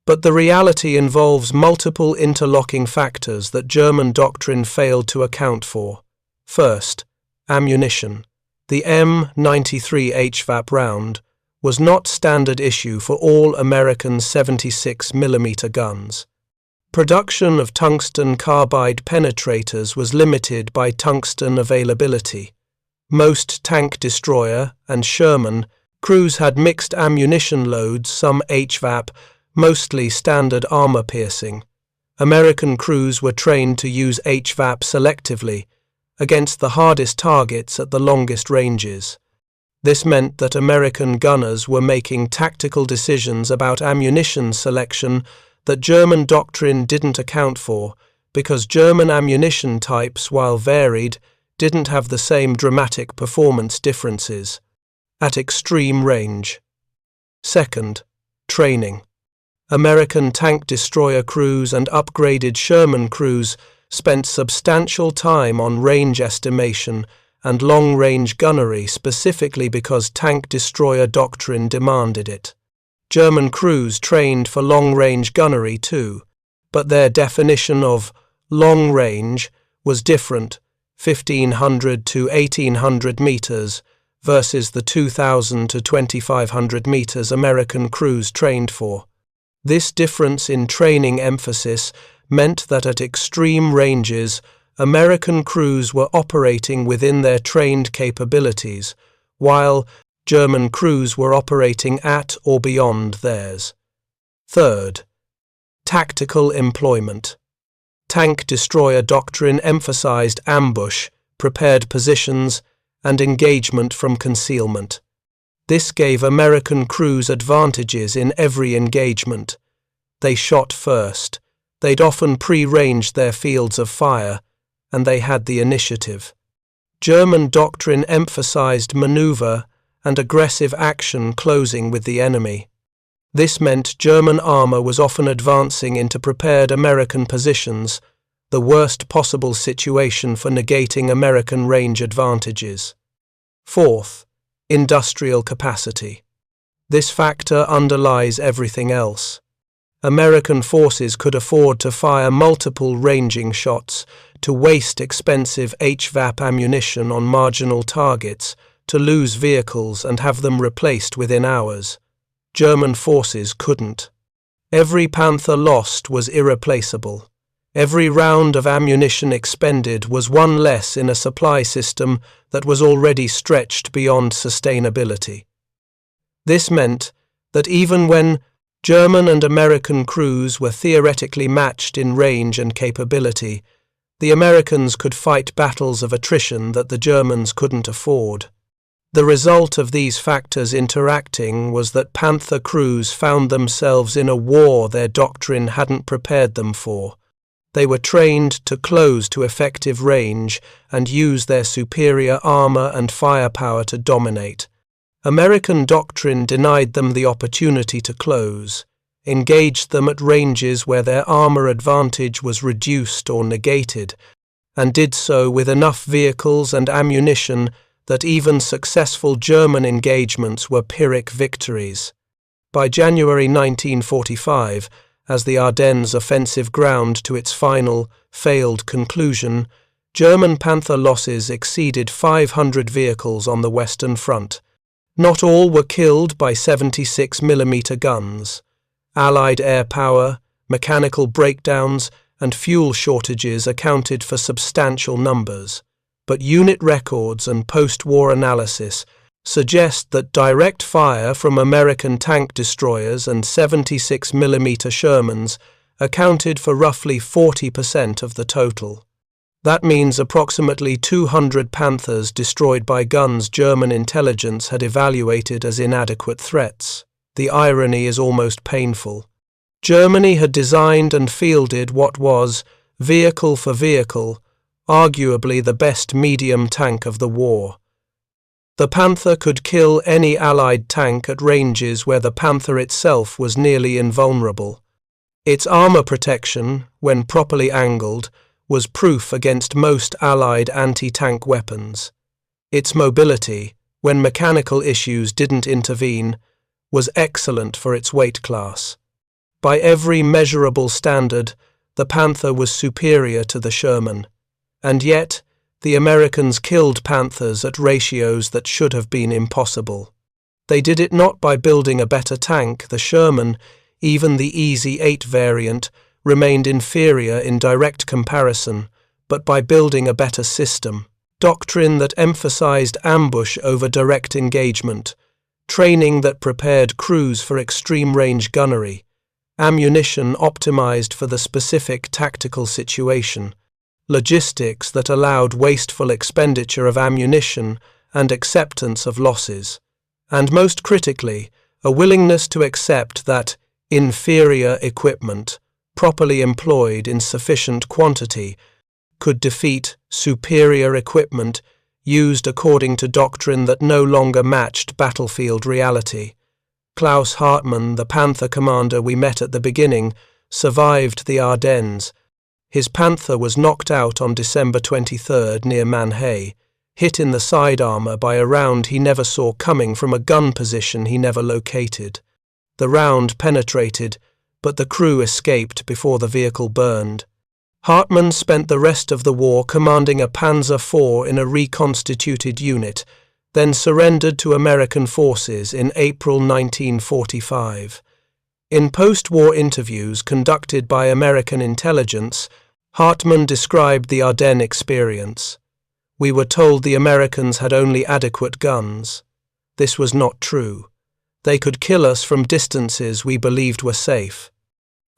But the reality involves multiple interlocking factors that German doctrine failed to account for. First, ammunition. The M93 HVAP round was not standard issue for all American 76 mm guns. Production of tungsten carbide penetrators was limited by tungsten availability. Most tank destroyer and Sherman crews had mixed ammunition loads, some HVAP, mostly standard armor piercing. American crews were trained to use HVAP selectively against the hardest targets at the longest ranges. This meant that American gunners were making tactical decisions about ammunition selection that German doctrine didn't account for, because German ammunition types, while varied, didn't have the same dramatic performance differences. At extreme range. Second, training. American tank destroyer crews and upgraded Sherman crews spent substantial time on range estimation and long-range gunnery specifically because tank destroyer doctrine demanded it. German crews trained for long-range gunnery too, but their definition of long range was different, 1,500 to 1,800 meters versus the 2,000 to 2,500 meters American crews trained for. This difference in training emphasis meant that at extreme ranges, American crews were operating within their trained capabilities, while German crews were operating at or beyond theirs. Third, tactical employment. Tank destroyer doctrine emphasized ambush, prepared positions, and engagement from concealment. This gave American crews advantages in every engagement. They shot first. They'd often pre-ranged their fields of fire, and they had the initiative. German doctrine emphasized maneuver and aggressive action closing with the enemy. This meant German armor was often advancing into prepared American positions, the worst possible situation for negating American range advantages. Fourth, industrial capacity. This factor underlies everything else. American forces could afford to fire multiple ranging shots, to waste expensive HVAP ammunition on marginal targets, to lose vehicles and have them replaced within hours. German forces couldn't. Every Panther lost was irreplaceable. Every round of ammunition expended was one less in a supply system that was already stretched beyond sustainability. This meant that even when German and American crews were theoretically matched in range and capability, the Americans could fight battles of attrition that the Germans couldn't afford. The result of these factors interacting was that Panther crews found themselves in a war their doctrine hadn't prepared them for. They were trained to close to effective range and use their superior armor and firepower to dominate. American doctrine denied them the opportunity to close, engaged them at ranges where their armor advantage was reduced or negated, and did so with enough vehicles and ammunition that even successful German engagements were Pyrrhic victories. By January 1945, as the Ardennes offensive ground to its final, failed conclusion, German Panther losses exceeded 500 vehicles on the Western Front. Not all were killed by 76mm guns. Allied air power, mechanical breakdowns, and fuel shortages accounted for substantial numbers, but unit records and post-war analysis suggest that direct fire from American tank destroyers and 76mm Shermans accounted for roughly 40% of the total. That means approximately 200 Panthers destroyed by guns German intelligence had evaluated as inadequate threats. The irony is almost painful. Germany had designed and fielded what was, vehicle for vehicle, arguably the best medium tank of the war. The Panther could kill any Allied tank at ranges where the Panther itself was nearly invulnerable. Its armor protection, when properly angled, was proof against most Allied anti-tank weapons. Its mobility, when mechanical issues didn't intervene, was excellent for its weight class. By every measurable standard, the Panther was superior to the Sherman. And yet, the Americans killed Panthers at ratios that should have been impossible. They did it not by building a better tank. The Sherman, even the Easy 8 variant, remained inferior in direct comparison, but by building a better system. Doctrine that emphasized ambush over direct engagement, training that prepared crews for extreme-range gunnery, ammunition optimized for the specific tactical situation, logistics that allowed wasteful expenditure of ammunition and acceptance of losses, and most critically, a willingness to accept that inferior equipment, properly employed in sufficient quantity, could defeat superior equipment used according to doctrine that no longer matched battlefield reality. Klaus Hartmann, the Panther commander we met at the beginning, survived the Ardennes. His Panther was knocked out on December 23rd near Manhay, hit in the side armour by a round he never saw coming from a gun position he never located. The round penetrated, but the crew escaped before the vehicle burned. Hartmann spent the rest of the war commanding a Panzer IV in a reconstituted unit, then surrendered to American forces in April 1945. In post-war interviews conducted by American intelligence, Hartmann described the Ardennes experience. "We were told the Americans had only adequate guns. This was not true. They could kill us from distances we believed were safe.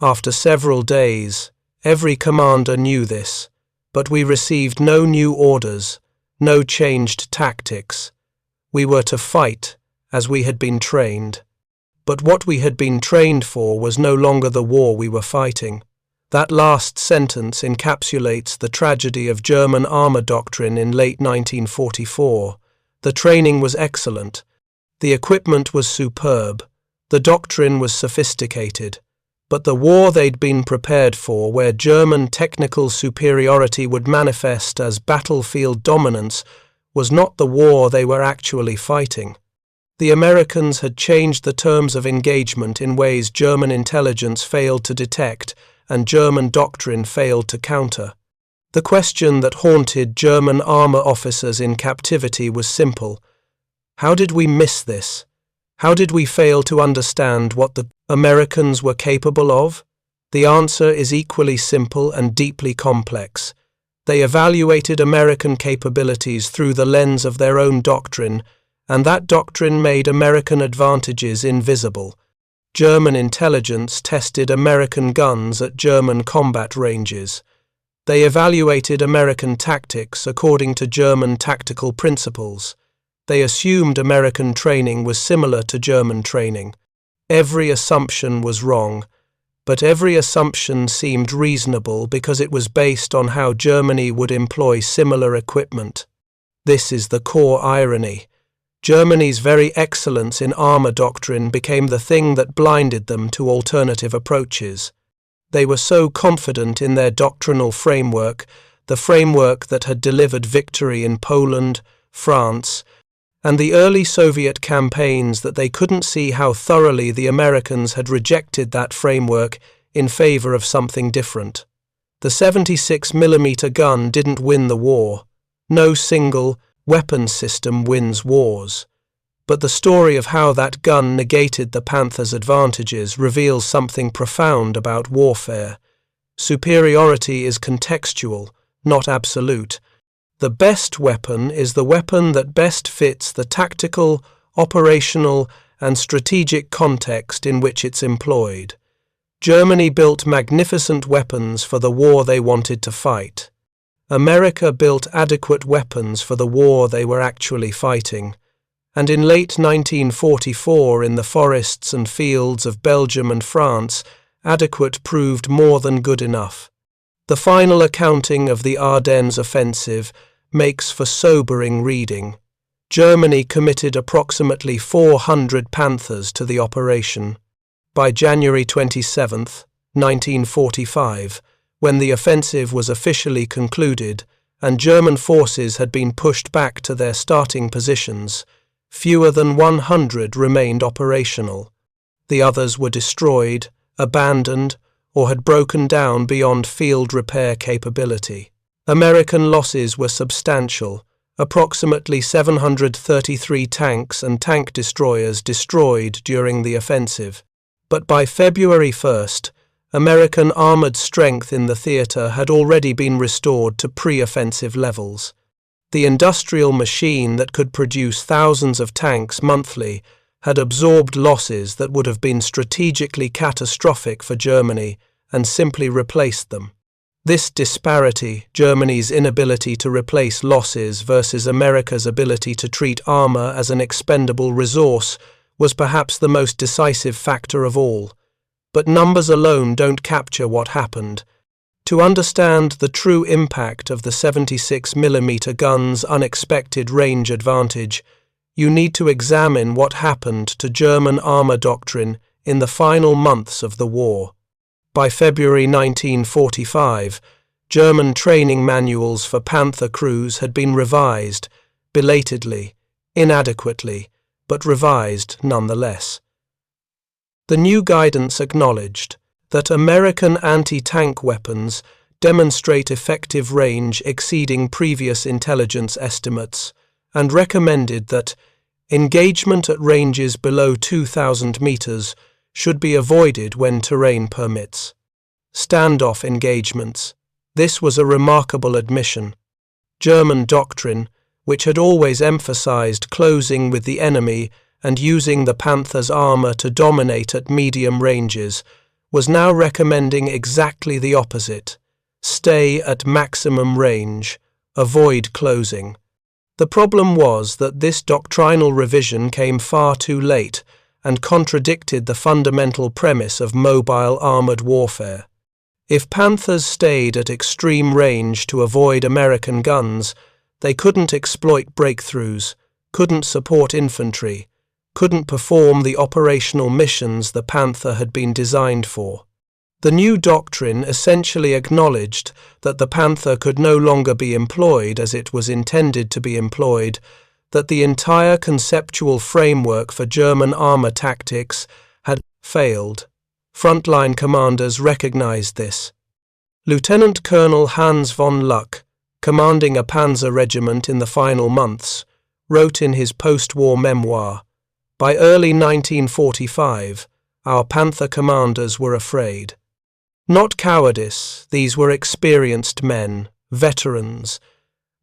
After several days, every commander knew this, but we received no new orders, no changed tactics. We were to fight as we had been trained. But what we had been trained for was no longer the war we were fighting." That last sentence encapsulates the tragedy of German armour doctrine in late 1944. The training was excellent. The equipment was superb. The doctrine was sophisticated. But the war they'd been prepared for, where German technical superiority would manifest as battlefield dominance, was not the war they were actually fighting. The Americans had changed the terms of engagement in ways German intelligence failed to detect and German doctrine failed to counter. The question that haunted German armour officers in captivity was simple. How did we miss this? How did we fail to understand what the Americans were capable of? The answer is equally simple and deeply complex. They evaluated American capabilities through the lens of their own doctrine, and that doctrine made American advantages invisible. German intelligence tested American guns at German combat ranges. They evaluated American tactics according to German tactical principles. They assumed American training was similar to German training. Every assumption was wrong, but every assumption seemed reasonable because it was based on how Germany would employ similar equipment. This is the core irony. Germany's very excellence in armour doctrine became the thing that blinded them to alternative approaches. They were so confident in their doctrinal framework, the framework that had delivered victory in Poland, France, and the early Soviet campaigns, that they couldn't see how thoroughly the Americans had rejected that framework in favour of something different. The 76mm gun didn't win the war. No single weapons system wins wars. But the story of how that gun negated the Panther's advantages reveals something profound about warfare. Superiority is contextual, not absolute. The best weapon is the weapon that best fits the tactical, operational, and strategic context in which it's employed. Germany built magnificent weapons for the war they wanted to fight. America built adequate weapons for the war they were actually fighting, and in late 1944 in the forests and fields of Belgium and France, adequate proved more than good enough. The final accounting of the Ardennes offensive makes for sobering reading. Germany committed approximately 400 Panthers to the operation. By January 27, 1945, when the offensive was officially concluded and German forces had been pushed back to their starting positions, fewer than 100 remained operational. The others were destroyed, abandoned, or had broken down beyond field repair capability. American losses were substantial, approximately 733 tanks and tank destroyers destroyed during the offensive. But by February 1st, American armoured strength in the theatre had already been restored to pre-offensive levels. The industrial machine that could produce thousands of tanks monthly had absorbed losses that would have been strategically catastrophic for Germany and simply replaced them. This disparity, Germany's inability to replace losses versus America's ability to treat armour as an expendable resource, was perhaps the most decisive factor of all. But numbers alone don't capture what happened. To understand the true impact of the 76mm gun's unexpected range advantage, you need to examine what happened to German armor doctrine in the final months of the war. By February 1945, German training manuals for Panther crews had been revised, belatedly, inadequately, but revised nonetheless. The new guidance acknowledged that American anti-tank weapons demonstrate effective range exceeding previous intelligence estimates and recommended that engagement at ranges below 2,000 meters should be avoided when terrain permits. Standoff engagements. This was a remarkable admission. German doctrine, which had always emphasized closing with the enemy and using the Panther's armor to dominate at medium ranges, was now recommending exactly the opposite. Stay at maximum range, avoid closing. The problem was that this doctrinal revision came far too late and contradicted the fundamental premise of mobile armored warfare. If Panthers stayed at extreme range to avoid American guns, they couldn't exploit breakthroughs, couldn't support infantry, couldn't perform the operational missions the Panther had been designed for. The new doctrine essentially acknowledged that the Panther could no longer be employed as it was intended to be employed, that the entire conceptual framework for German armor tactics had failed. Frontline commanders recognized this. Lieutenant Colonel Hans von Luck, commanding a panzer regiment in the final months, wrote in his post-war memoir, "By early 1945, our Panther commanders were afraid. Not cowardice, these were experienced men, veterans,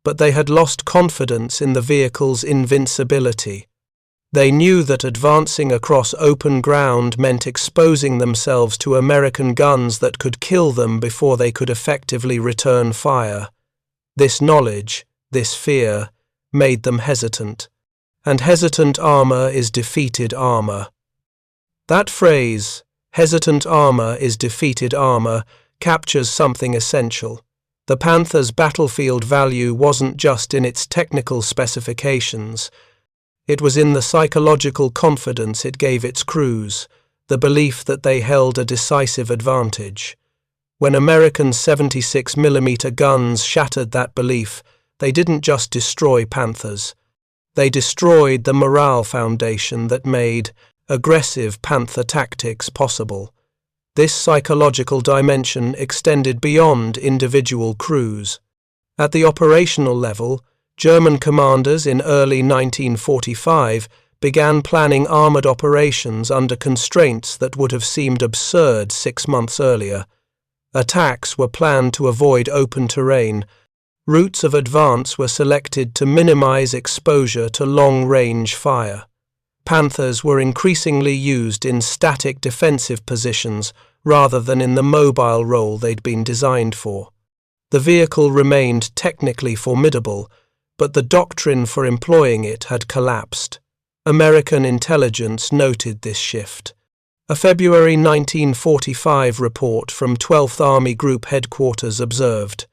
but they had lost confidence in the vehicle's invincibility. They knew that advancing across open ground meant exposing themselves to American guns that could kill them before they could effectively return fire. This knowledge, this fear, made them hesitant. And hesitant armor is defeated armor." That phrase, "hesitant armor is defeated armor," captures something essential. The Panther's battlefield value wasn't just in its technical specifications. It was in the psychological confidence it gave its crews, the belief that they held a decisive advantage. When American 76mm guns shattered that belief, they didn't just destroy Panthers. They destroyed the morale foundation that made aggressive Panther tactics possible. This psychological dimension extended beyond individual crews. At the operational level, German commanders in early 1945 began planning armored operations under constraints that would have seemed absurd 6 months earlier. Attacks were planned to avoid open terrain. Routes of advance were selected to minimize exposure to long-range fire. Panthers were increasingly used in static defensive positions rather than in the mobile role they'd been designed for. The vehicle remained technically formidable, but the doctrine for employing it had collapsed. American intelligence noted this shift. A February 1945 report from 12th Army Group Headquarters observed,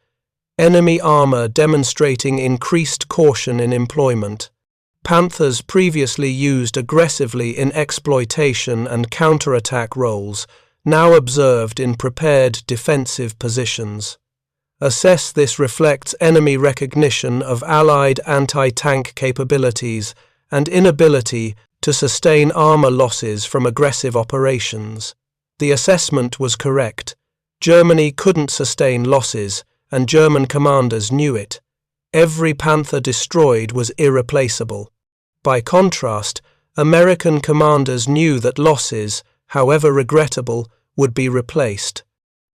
"Enemy armor demonstrating increased caution in employment. Panthers previously used aggressively in exploitation and counterattack roles, now observed in prepared defensive positions. Assess this reflects enemy recognition of Allied anti-tank capabilities and inability to sustain armor losses from aggressive operations. The assessment was correct. Germany couldn't sustain losses, and German commanders knew it. Every Panther destroyed was irreplaceable. By contrast, American commanders knew that losses, however regrettable, would be replaced.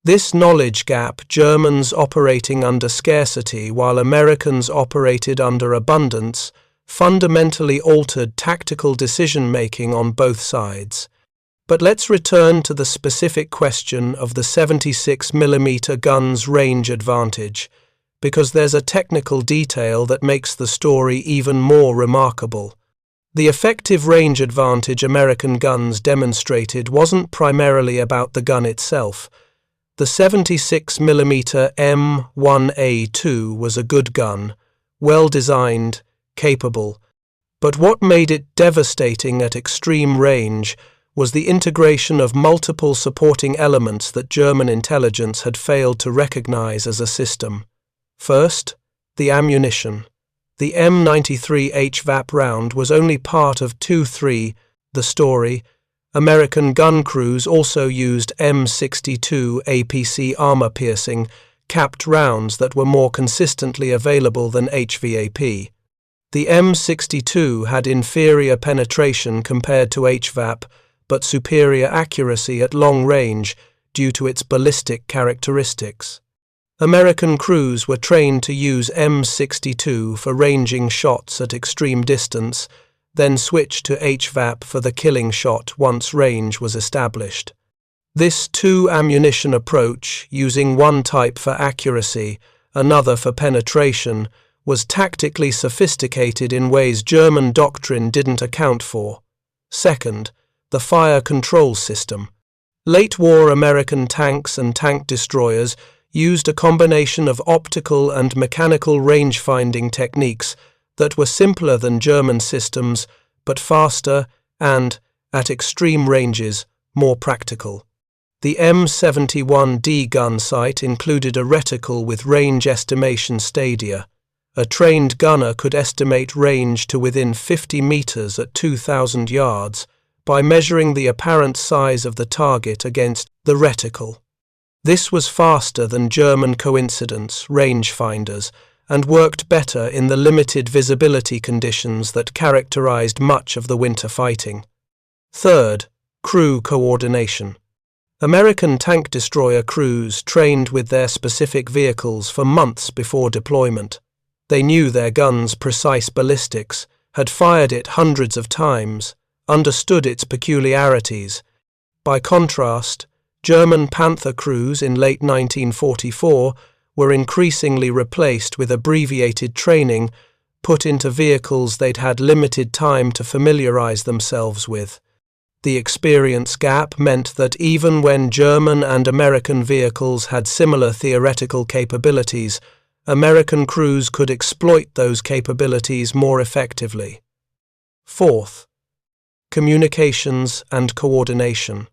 This knowledge gap, Germans operating under scarcity while Americans operated under abundance, fundamentally altered tactical decision-making on both sides. But let's return to the specific question of the 76mm gun's range advantage, because there's a technical detail that makes the story even more remarkable. The effective range advantage American guns demonstrated wasn't primarily about the gun itself. The 76mm M1A2 was a good gun, well designed, capable, But what made it devastating at extreme range was the integration of multiple supporting elements that German intelligence had failed to recognize as a system. First, the ammunition. The M93 HVAP round was only part of 2-3, the story. American gun crews also used M62 APC armor-piercing, capped rounds that were more consistently available than HVAP. The M62 had inferior penetration compared to HVAP, but superior accuracy at long range due to its ballistic characteristics. American crews were trained to use M62 for ranging shots at extreme distance, then switch to HVAP for the killing shot once range was established. This two-ammunition approach, using one type for accuracy, another for penetration, was tactically sophisticated in ways German doctrine didn't account for. Second, the fire control system. Late-war American tanks and tank destroyers used a combination of optical and mechanical range-finding techniques that were simpler than German systems, but faster and, at extreme ranges, more practical. The M71D gun sight included a reticle with range estimation stadia. A trained gunner could estimate range to within 50 meters at 2,000 yards by measuring the apparent size of the target against the reticle. This was faster than German coincidence rangefinders and worked better in the limited visibility conditions that characterized much of the winter fighting. Third, crew coordination. American tank destroyer crews trained with their specific vehicles for months before deployment. They knew their gun's precise ballistics, had fired it hundreds of times, understood its peculiarities. By contrast, German Panther crews in late 1944 were increasingly replaced with abbreviated training put into vehicles they'd had limited time to familiarize themselves with. The experience gap meant that even when German and American vehicles had similar theoretical capabilities, American crews could exploit those capabilities more effectively. Fourth, communications and coordination.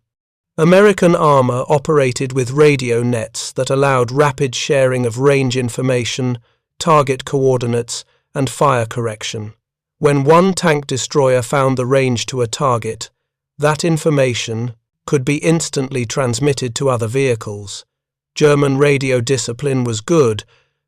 American armor operated with radio nets that allowed rapid sharing of range information, target coordinates, and fire correction. When one tank destroyer found the range to a target, that information could be instantly transmitted to other vehicles. German radio discipline was good,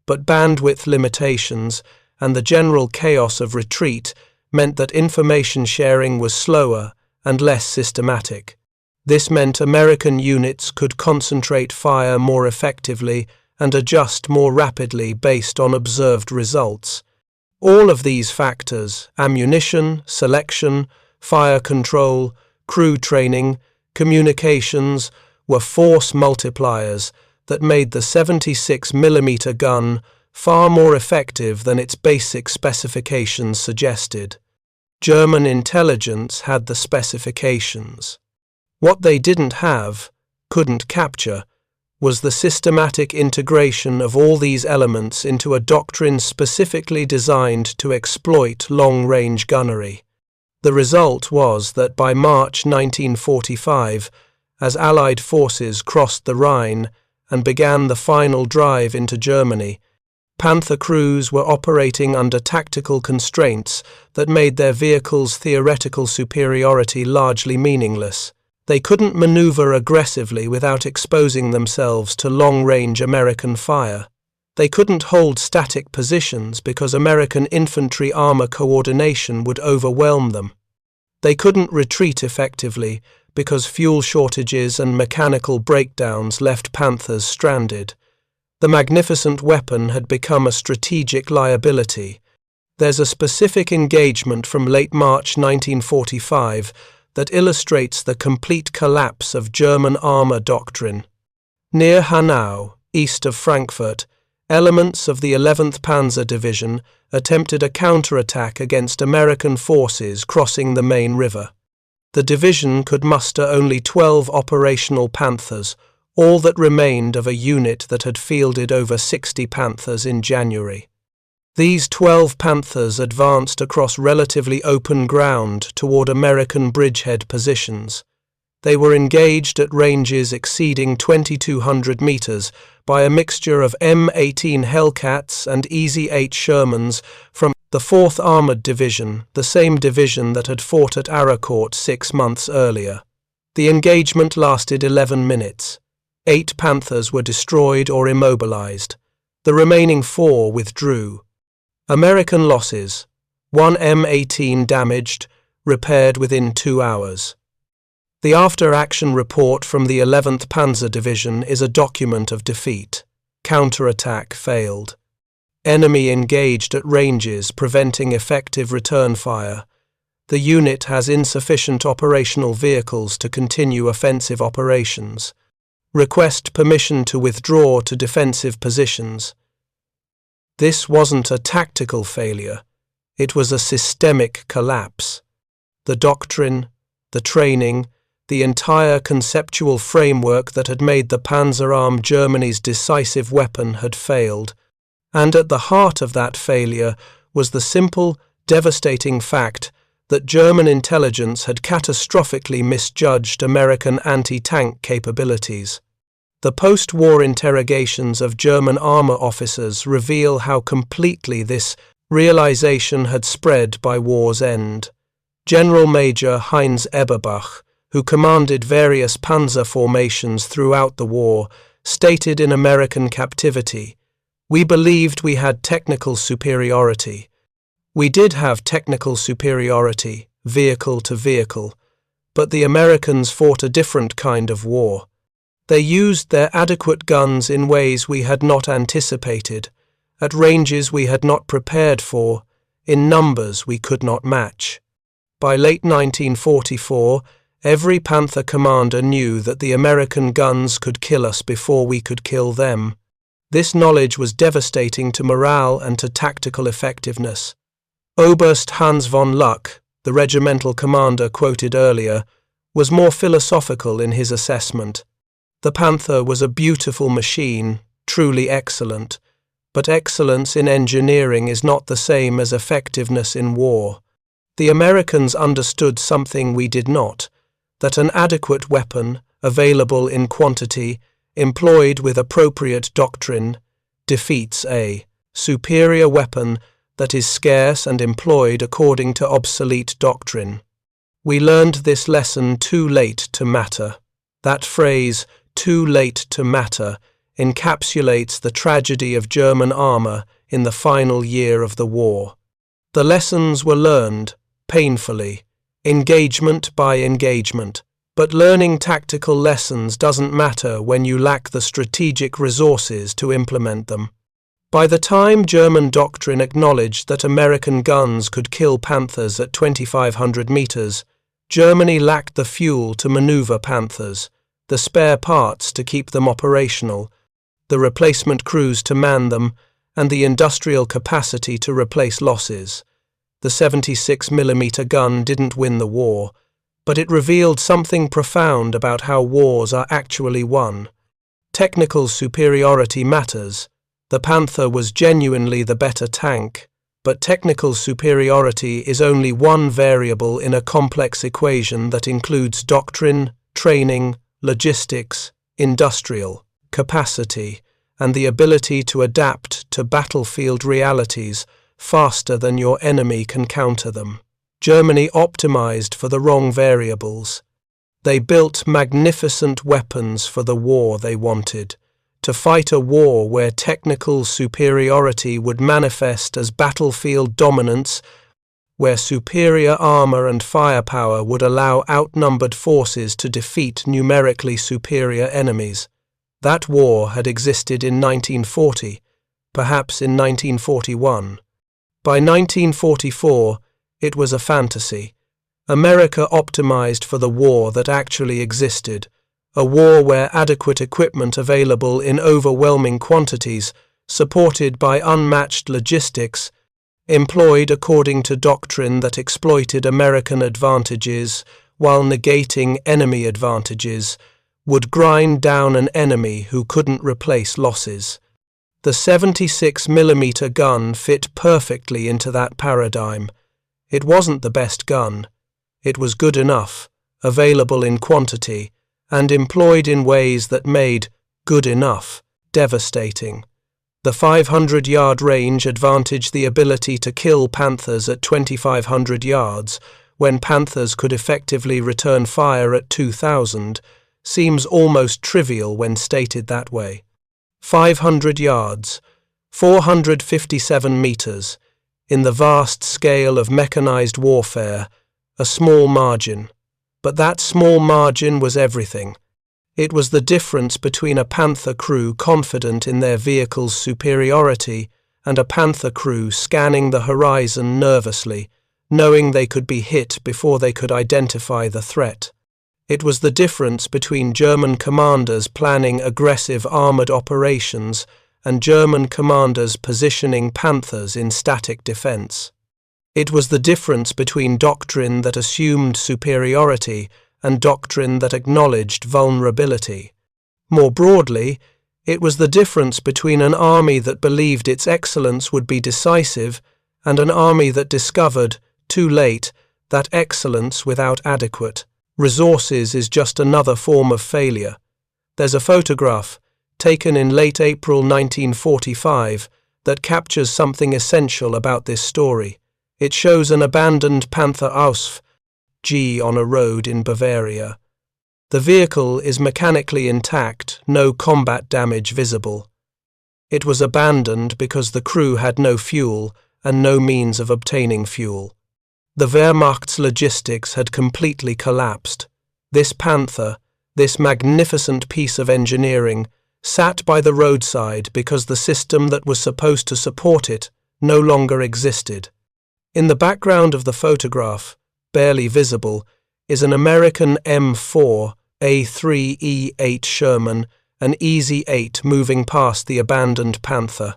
but bandwidth limitations and the general chaos of retreat meant that information sharing was slower and less systematic. This meant American units could concentrate fire more effectively and adjust more rapidly based on observed results. All of these factors, ammunition, selection, fire control, crew training, communications, were force multipliers that made the 76mm gun far more effective than its basic specifications suggested. German intelligence had the specifications. What they didn't have, couldn't capture, was the systematic integration of all these elements into a doctrine specifically designed to exploit long-range gunnery. The result was that by March 1945, as Allied forces crossed the Rhine and began the final drive into Germany, Panther crews were operating under tactical constraints that made their vehicles' theoretical superiority largely meaningless. They couldn't maneuver aggressively without exposing themselves to long-range American fire. They couldn't hold static positions because American infantry armor coordination would overwhelm them. They couldn't retreat effectively because fuel shortages and mechanical breakdowns left Panthers stranded. The magnificent weapon had become a strategic liability. There's a specific engagement from late March 1945 that illustrates the complete collapse of German armor doctrine. Near Hanau, east of Frankfurt, elements of the 11th Panzer Division attempted a counterattack against American forces crossing the main river. The division could muster only 12 operational Panthers, all that remained of a unit that had fielded over 60 Panthers in January. These 12 Panthers advanced across relatively open ground toward American bridgehead positions. They were engaged at ranges exceeding 2,200 meters by a mixture of M18 Hellcats and Easy 8 Shermans from the 4th Armored Division, the same division that had fought at Aracourt 6 months earlier. The engagement lasted 11 minutes. 8 Panthers were destroyed or immobilized. The remaining 4 withdrew. American losses: 1 M18 damaged, repaired within 2 hours. The after-action report from the 11th Panzer Division is a document of defeat. Counterattack failed. Enemy engaged at ranges preventing effective return fire. The unit has insufficient operational vehicles to continue offensive operations. Request permission to withdraw to defensive positions. This wasn't a tactical failure. It was a systemic collapse. The doctrine, the training, the entire conceptual framework that had made the Panzerarm Germany's decisive weapon had failed. And at the heart of that failure was the simple, devastating fact that German intelligence had catastrophically misjudged American anti-tank capabilities. The post-war interrogations of German armor officers reveal how completely this realization had spread by war's end. General Major Heinz Eberbach, who commanded various panzer formations throughout the war, stated in American Captivity, "We believed we had technical superiority. We did have technical superiority, vehicle to vehicle, but the Americans fought a different kind of war. They used their adequate guns in ways we had not anticipated, at ranges we had not prepared for, in numbers we could not match." By late 1944, every Panther commander knew that the American guns could kill us before we could kill them. This knowledge was devastating to morale and to tactical effectiveness. Oberst Hans von Luck, the regimental commander quoted earlier, was more philosophical in his assessment. The Panther was a beautiful machine, truly excellent, but excellence in engineering is not the same as effectiveness in war. The Americans understood something we did not, that an adequate weapon, available in quantity, employed with appropriate doctrine, defeats a superior weapon that is scarce and employed according to obsolete doctrine. We learned this lesson too late to matter. That phrase, "too late to matter," encapsulates the tragedy of German armor in the final year of the war. The lessons were learned, painfully, engagement by engagement, but learning tactical lessons doesn't matter when you lack the strategic resources to implement them. By the time German doctrine acknowledged that American guns could kill Panthers at 2,500 meters, Germany lacked the fuel to maneuver Panthers, the spare parts to keep them operational, the replacement crews to man them, and the industrial capacity to replace losses. The 76mm gun didn't win the war, but it revealed something profound about how wars are actually won. Technical superiority matters. The Panther was genuinely the better tank, but technical superiority is only one variable in a complex equation that includes doctrine, training, logistics, industrial capacity, and the ability to adapt to battlefield realities faster than your enemy can counter them. Germany optimized for the wrong variables. They built magnificent weapons for the war they wanted, to fight a war where technical superiority would manifest as battlefield dominance, where superior armor and firepower would allow outnumbered forces to defeat numerically superior enemies. That war had existed in 1940, perhaps in 1941. By 1944, it was a fantasy. America optimized for the war that actually existed, a war where adequate equipment available in overwhelming quantities, supported by unmatched logistics, employed according to doctrine that exploited American advantages while negating enemy advantages, would grind down an enemy who couldn't replace losses. The 76mm gun fit perfectly into that paradigm. It wasn't the best gun. It was good enough, available in quantity, and employed in ways that made good enough devastating. The 500-yard range advantaged the ability to kill Panthers at 2,500 yards, when Panthers could effectively return fire at 2,000, seems almost trivial when stated that way. 500 yards, 457 meters, in the vast scale of mechanized warfare, a small margin. But that small margin was everything. It was the difference between a Panther crew confident in their vehicle's superiority and a Panther crew scanning the horizon nervously, knowing they could be hit before they could identify the threat. It was the difference between German commanders planning aggressive armored operations and German commanders positioning Panthers in static defense. It was the difference between doctrine that assumed superiority and doctrine that acknowledged vulnerability. More broadly, it was the difference between an army that believed its excellence would be decisive and an army that discovered, too late, that excellence without adequate resources is just another form of failure. There's a photograph, taken in late April 1945, that captures something essential about this story. It shows an abandoned Panther G on a road in Bavaria. The vehicle is mechanically intact, no combat damage visible. It was abandoned because the crew had no fuel and no means of obtaining fuel. The Wehrmacht's logistics had completely collapsed. This Panther, this magnificent piece of engineering, sat by the roadside because the system that was supposed to support it no longer existed. In the background of the photograph, barely visible, is an American M4 A3E8 Sherman, an Easy 8 moving past the abandoned Panther.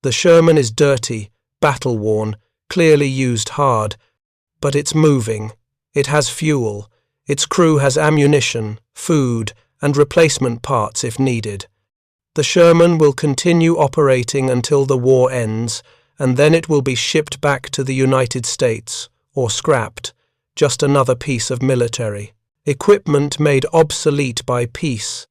The Sherman is dirty, battle-worn, clearly used hard, but it's moving. It has fuel. Its crew has ammunition, food, and replacement parts if needed. The Sherman will continue operating until the war ends, and then it will be shipped back to the United States, or scrapped, just another piece of military equipment made obsolete by peace.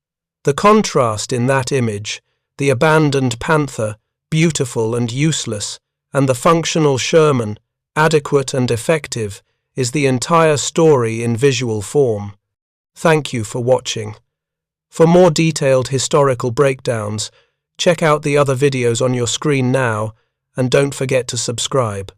The contrast in that image, the abandoned Panther, beautiful and useless, and the functional Sherman, adequate and effective, is the entire story in visual form. Thank you for watching. For more detailed historical breakdowns, check out the other videos on your screen now, and don't forget to subscribe.